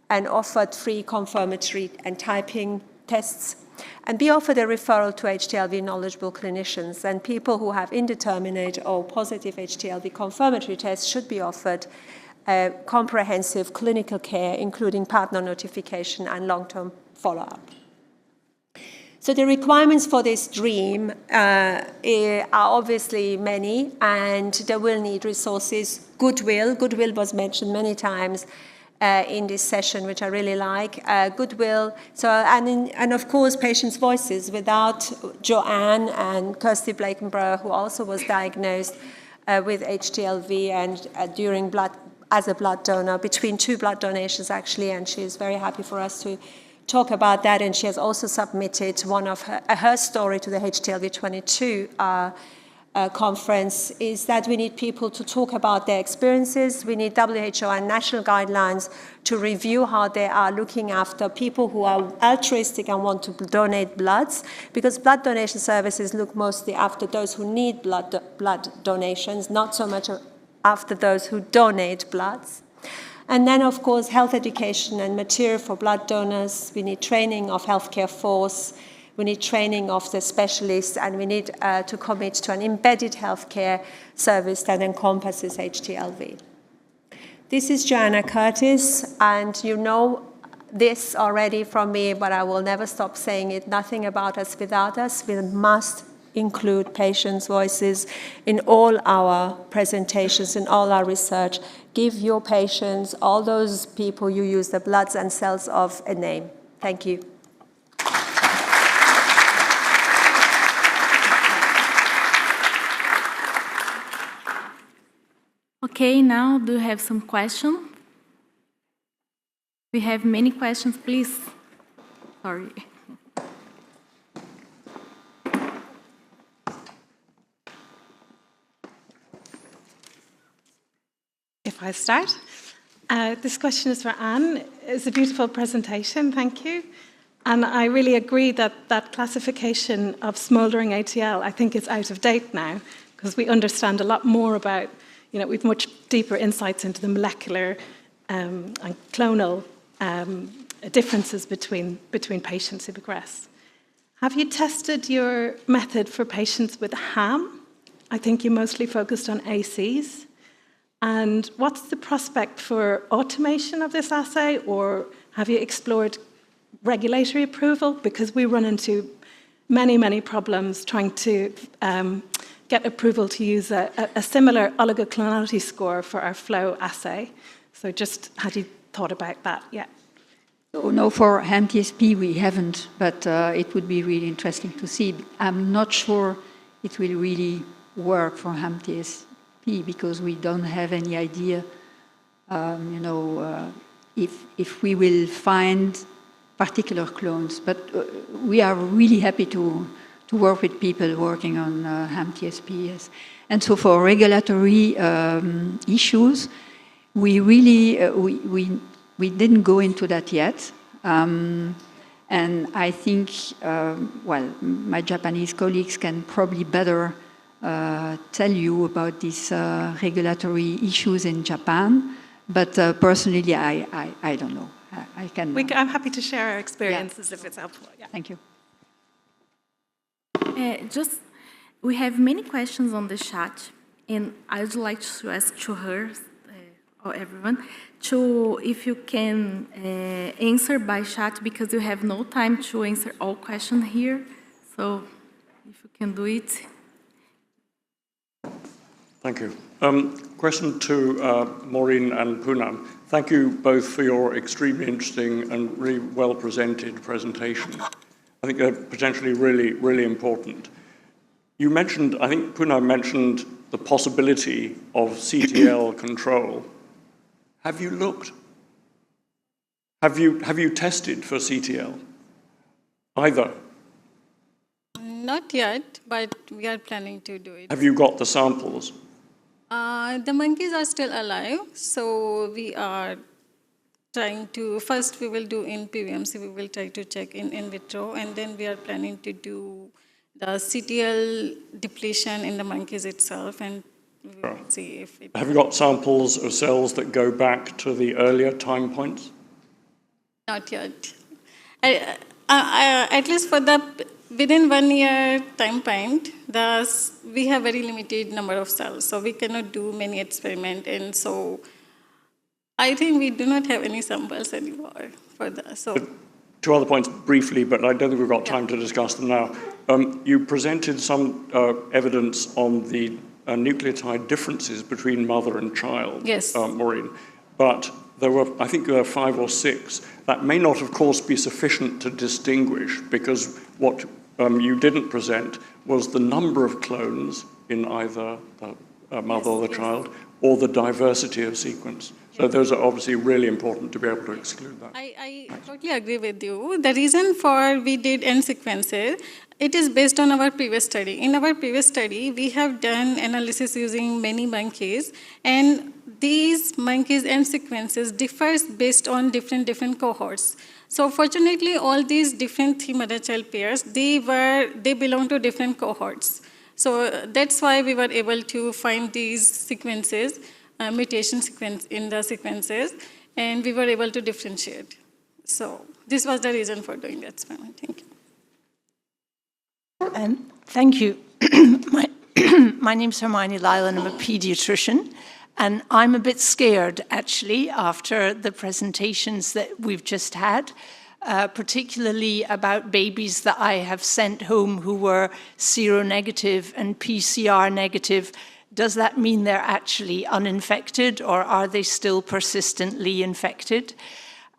and offered free confirmatory and typing tests, and be offered a referral to HTLV knowledgeable clinicians. And people who have indeterminate or positive HTLV confirmatory tests should be offered comprehensive clinical care, including partner notification and long-term follow-up. So the requirements for this dream are obviously many, and they will need resources. Goodwill was mentioned many times in this session, which I really like. Goodwill, and of course patients' voices. Without Joanne and Kirsty Blakenbrough, who also was diagnosed with HTLV and as a blood donor, between 2 blood donations actually, and she is very happy for us to talk about that. And she has also submitted one of her story to the HTLV 22 conference, is that we need people to talk about their experiences. We need WHO and national guidelines to review how they are looking after people who are altruistic and want to donate bloods, because blood donation services look mostly after those who need blood donations, not so much after those who donate bloods. And then, of course, health education and material for blood donors. We need training of healthcare force. We need training of the specialists, and we need to commit to an embedded healthcare service that encompasses HTLV. This is Joanna Curtis, and you know this already from me, but I will never stop saying it. Nothing about us without us. We must include patients' voices in all our presentations, in all our research. Give your patients, all those people you use the bloods and cells of, a name. Thank you. Okay, now do you have some questions? We have many questions, please. Sorry. If I start. This question is for Anne. It's a beautiful presentation, thank you. And I really agree that that classification of smouldering ATL, I think it's out of date now, because we understand a lot more about, we've much deeper insights into the molecular and clonal differences between patients who progress. Have you tested your method for patients with HAM? I think you mostly focused on ACs. And what's the prospect for automation of this assay, or have you explored regulatory approval? Because we run into many, many problems trying to get approval to use a similar oligoclonality score for our flow assay. So just, had you thought about that yet? No, for HAM-TSP we haven't, but it would be really interesting to see. I'm not sure it will really work for HAM-TSP because we don't have any idea, if we will find particular clones. But we are really happy to work with people working on HAM-TSP. Yes. And so for regulatory issues, we really we didn't go into that yet. And I think, my Japanese colleagues can probably better tell you about these regulatory issues in Japan, but personally, I don't know. I can. I'm happy to share our experiences if it's helpful. Yeah. Thank you. We have many questions on the chat, and I would like to ask to her or everyone if you can answer by chat, because you have no time to answer all questions here. So if you can do it. Thank you. Question to Maureen and Poonam. Thank you both for your extremely interesting and really well-presented presentation. I think they're potentially really, really important. You mentioned, I think Poonam mentioned the possibility of CTL control. Have you looked? Have you tested for CTL? Either? Not yet, but we are planning to do it. Have you got the samples? The monkeys are still alive, so we are trying to, first we will do in PVMC, we will try to check in vitro, and then we are planning to do the CTL depletion in the monkeys itself, and we will see if it... Have you got samples of cells that go back to the earlier time points? Not yet. At least for the within 1 year time point, we have very limited number of cells, so we cannot do many experiments, and so I think we do not have any samples anymore for that. So. Two other points briefly, but I don't think we've got time to discuss them now. You presented some evidence on the nucleotide differences between mother and child, yes. Maureen, but I think there were 5 or 6. That may not, of course, be sufficient to distinguish, because what you didn't present was the number of clones in either the mother or the child, or the diversity of sequence. So those are obviously really important to be able to exclude that. I totally agree with you. The reason for we did N sequences, it is based on our previous study. In our previous study, we have done analysis using many monkeys, and these monkeys' N sequences differs based on different cohorts. So fortunately, all these different three mother-child pairs, they belong to different cohorts. So that's why we were able to find these sequences, mutation sequence in the sequences, and we were able to differentiate. So this was the reason for doing the experiment. Thank you. And thank you. My name's Hermione Lyle, and I'm a pediatrician. And I'm a bit scared, actually, after the presentations that we've just had, particularly about babies that I have sent home who were seronegative and PCR negative. Does that mean they're actually uninfected, or are they still persistently infected?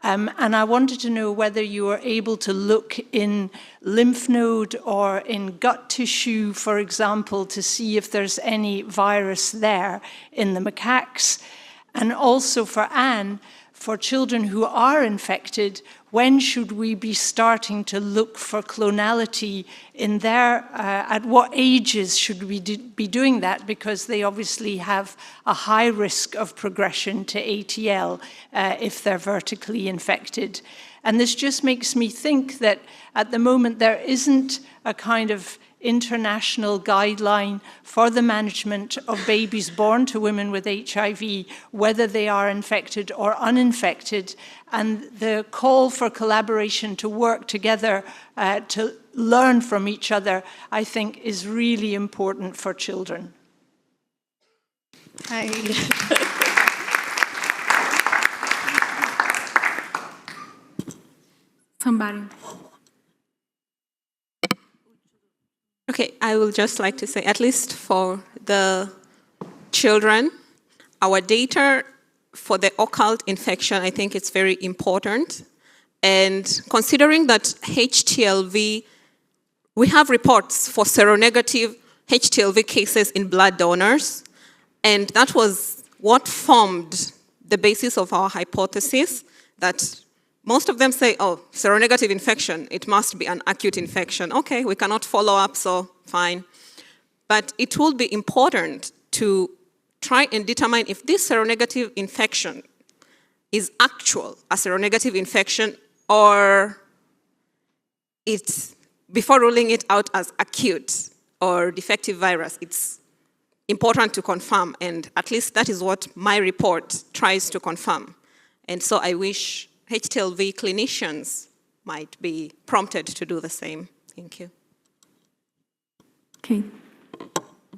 And I wanted to know whether you were able to look in lymph node or in gut tissue, for example, to see if there's any virus there in the macaques. And also for Anne, for children who are infected, when should we be starting to look for clonality in their, at what ages should we be doing that? Because they obviously have a high risk of progression to ATL if they're vertically infected. And this just makes me think that at the moment there isn't a kind of international guideline for the management of babies born to women with HIV, whether they are infected or uninfected. And the call for collaboration to work together to learn from each other, I think, is really important for children. Hi. Somebody. Okay, I would just like to say, at least for the children, our data for the occult infection, I think it's very important. And considering that HTLV, we have reports for seronegative HTLV cases in blood donors, and that was what formed the basis of our hypothesis that most of them say, oh, seronegative infection, it must be an acute infection. Okay, we cannot follow up, so fine. But it will be important to try and determine if this seronegative infection is actual, a seronegative infection, or it's, before ruling it out as acute, or defective virus, it's important to confirm, and at least that is what my report tries to confirm. And so I wish HTLV clinicians might be prompted to do the same. Thank you. Okay.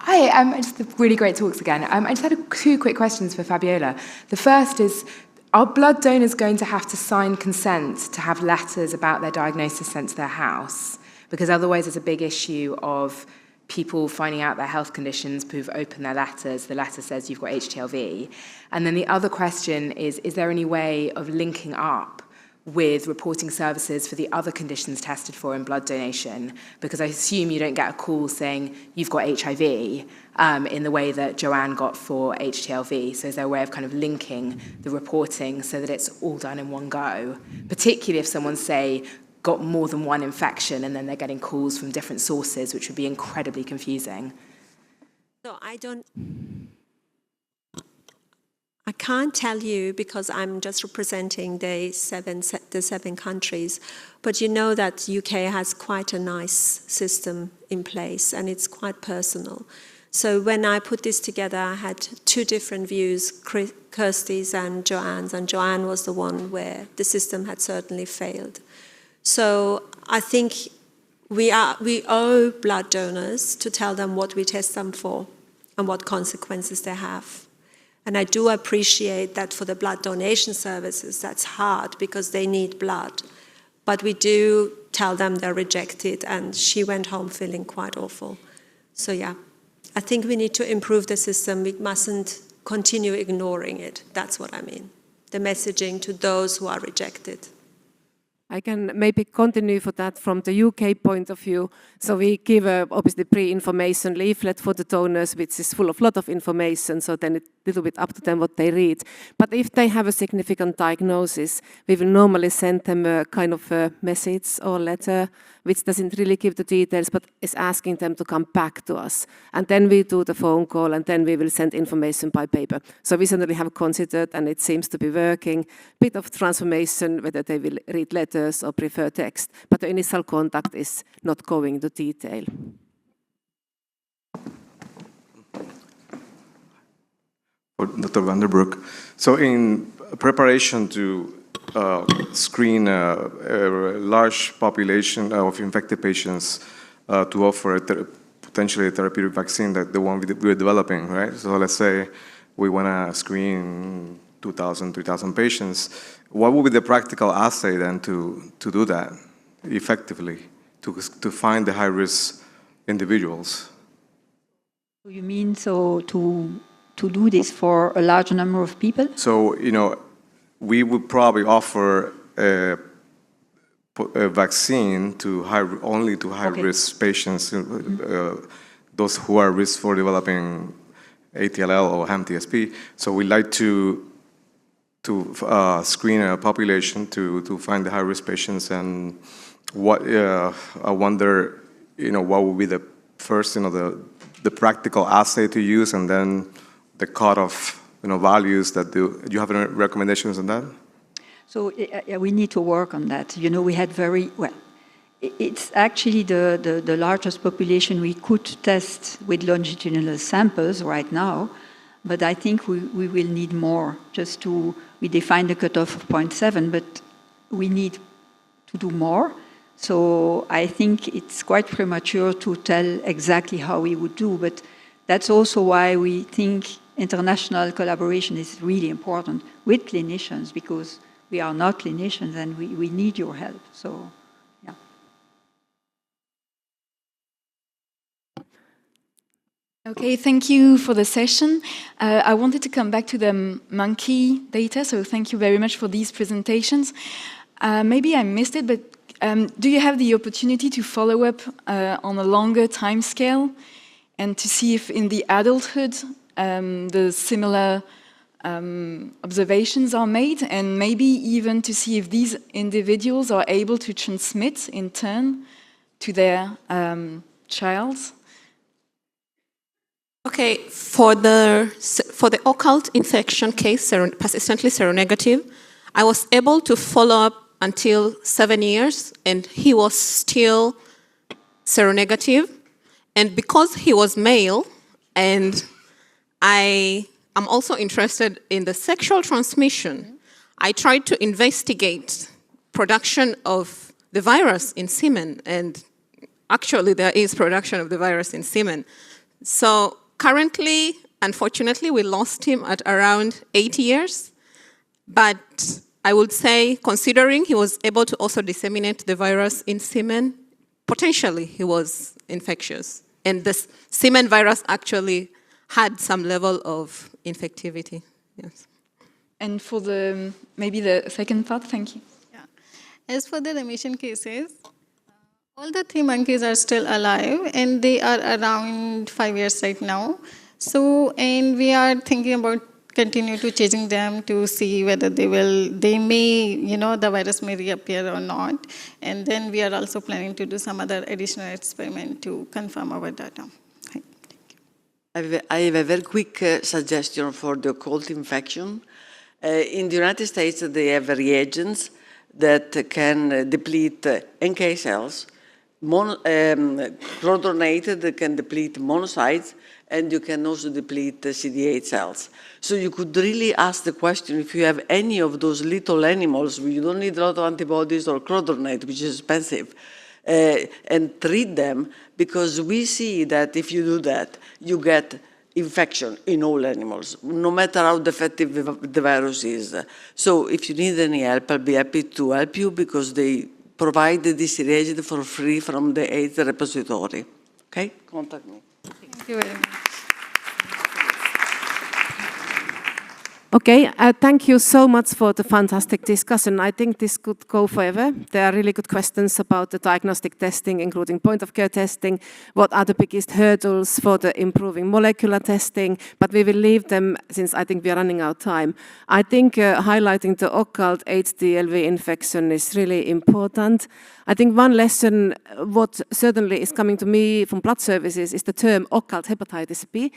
Hi, it's really great talks again. I just had two quick questions for Fabiola. The first is, are blood donors going to have to sign consent to have letters about their diagnosis sent to their house? Because otherwise there's a big issue of people finding out their health conditions who've opened their letters. The letter says you've got HTLV. And then the other question is there any way of linking up with reporting services for the other conditions tested for in blood donation? Because I assume you don't get a call saying you've got HIV in the way that Joanne got for HTLV. So is there a way of kind of linking the reporting so that it's all done in one go? Particularly if someone, say, got more than one infection and then they're getting calls from different sources, which would be incredibly confusing. So I can't tell you because I'm just representing the seven countries, but you know that UK has quite a nice system in place and it's quite personal. So when I put this together, I had two different views, Kirsty's and Joanne's, and Joanne was the one where the system had certainly failed. So I think we owe blood donors to tell them what we test them for and what consequences they have. And I do appreciate that for the blood donation services, that's hard because they need blood. But we do tell them they're rejected, and she went home feeling quite awful. So yeah, I think we need to improve the system. We mustn't continue ignoring it. That's what I mean. The messaging to those who are rejected. I can maybe continue for that from the UK point of view. So we give obviously pre-information leaflet for the donors, which is full of a lot of information, so then it's a little bit up to them what they read. But if they have a significant diagnosis, we will normally send them a kind of a message or letter, which doesn't really give the details, but is asking them to come back to us. And then we do the phone call, and then we will send information by paper. So we certainly have considered, and it seems to be working, bit of transformation, whether they will read letters or prefer text. But the initial contact is not going into detail. Dr. Vanderbroek. So in preparation to screen a large population of infected patients to offer potentially a therapeutic vaccine, that the one we're developing, right? So let's say we want to screen 2,000, 3,000 patients. What would be the practical assay then to do that effectively, to find the high-risk individuals? You mean so to do this for a large number of people? So, you know, we would probably offer a vaccine to only to high-risk patients, those who are at risk for developing ATLL or HAM-TSP. So we like to screen a population to find the high-risk patients, and what I wonder, you know, what would be the first, you know, the practical assay to use, and then the cutoff, you know, values that do you have any recommendations on that? So we need to work on that. You know, we had it's actually the largest population we could test with longitudinal samples right now, but I think we will need more. We defined the cutoff of 0.7, but we need to do more. So I think it's quite premature to tell exactly how we would do, but that's also why we think international collaboration is really important with clinicians, because we are not clinicians and we need your help. So, yeah. Okay, thank you for the session. I wanted to come back to the monkey data, so thank you very much for these presentations. Maybe I missed it, but do you have the opportunity to follow up on a longer time scale and to see if in the adulthood the similar observations are made, and maybe even to see if these individuals are able to transmit in turn to their child? Okay, for the occult infection case, persistently seronegative, I was able to follow up until 7 years, and he was still seronegative. And because he was male, and I am also interested in the sexual transmission, I tried to investigate production of the virus in semen, and actually there is production of the virus in semen. So currently, unfortunately, we lost him at around 8 years, but I would say, considering he was able to also disseminate the virus in semen, potentially he was infectious. And the semen virus actually had some level of infectivity. Yes. And for maybe the second part, thank you. Yeah. As for the remission cases, all the 3 monkeys are still alive, and they are around 5 years right now. So, and we are thinking about continue to chasing them to see whether the virus may reappear or not. And then we are also planning to do some other additional experiment to confirm our data. Thank you. I have a very quick suggestion for the occult infection. In the United States, they have reagents that can deplete NK cells, chlorinated can deplete monocytes, and you can also deplete CD8 cells. So you could really ask the question, if you have any of those little animals, you don't need a lot of antibodies or chlordronate, which is expensive, and treat them, because we see that if you do that, you get infection in all animals, no matter how defective the virus is. So if you need any help, I'll be happy to help you, because they provide this reagent for free from the AIDS repository. Okay, contact me. Thank you very much. Okay, thank you so much for the fantastic discussion. I think this could go forever. There are really good questions about the diagnostic testing, including point-of-care testing. What are the biggest hurdles for the improving molecular testing? But we will leave them, since I think we are running out of time. I think highlighting the occult HTLV infection is really important. I think one lesson, what certainly is coming to me from blood services, is the term occult hepatitis B.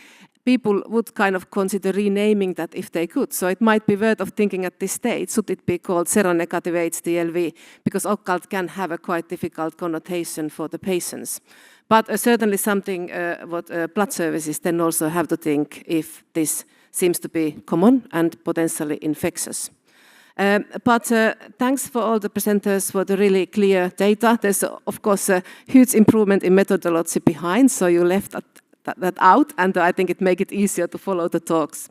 People would kind of consider renaming that if they could. So it might be worth of thinking at this stage, should it be called seronegative HTLV? Because occult can have a quite difficult connotation for the patients. But certainly something what blood services then also have to think if this seems to be common and potentially infectious. But thanks for all the presenters for the really clear data. There's, of course, a huge improvement in methodology behind, so you left that out, and I think it makes it easier to follow the talks.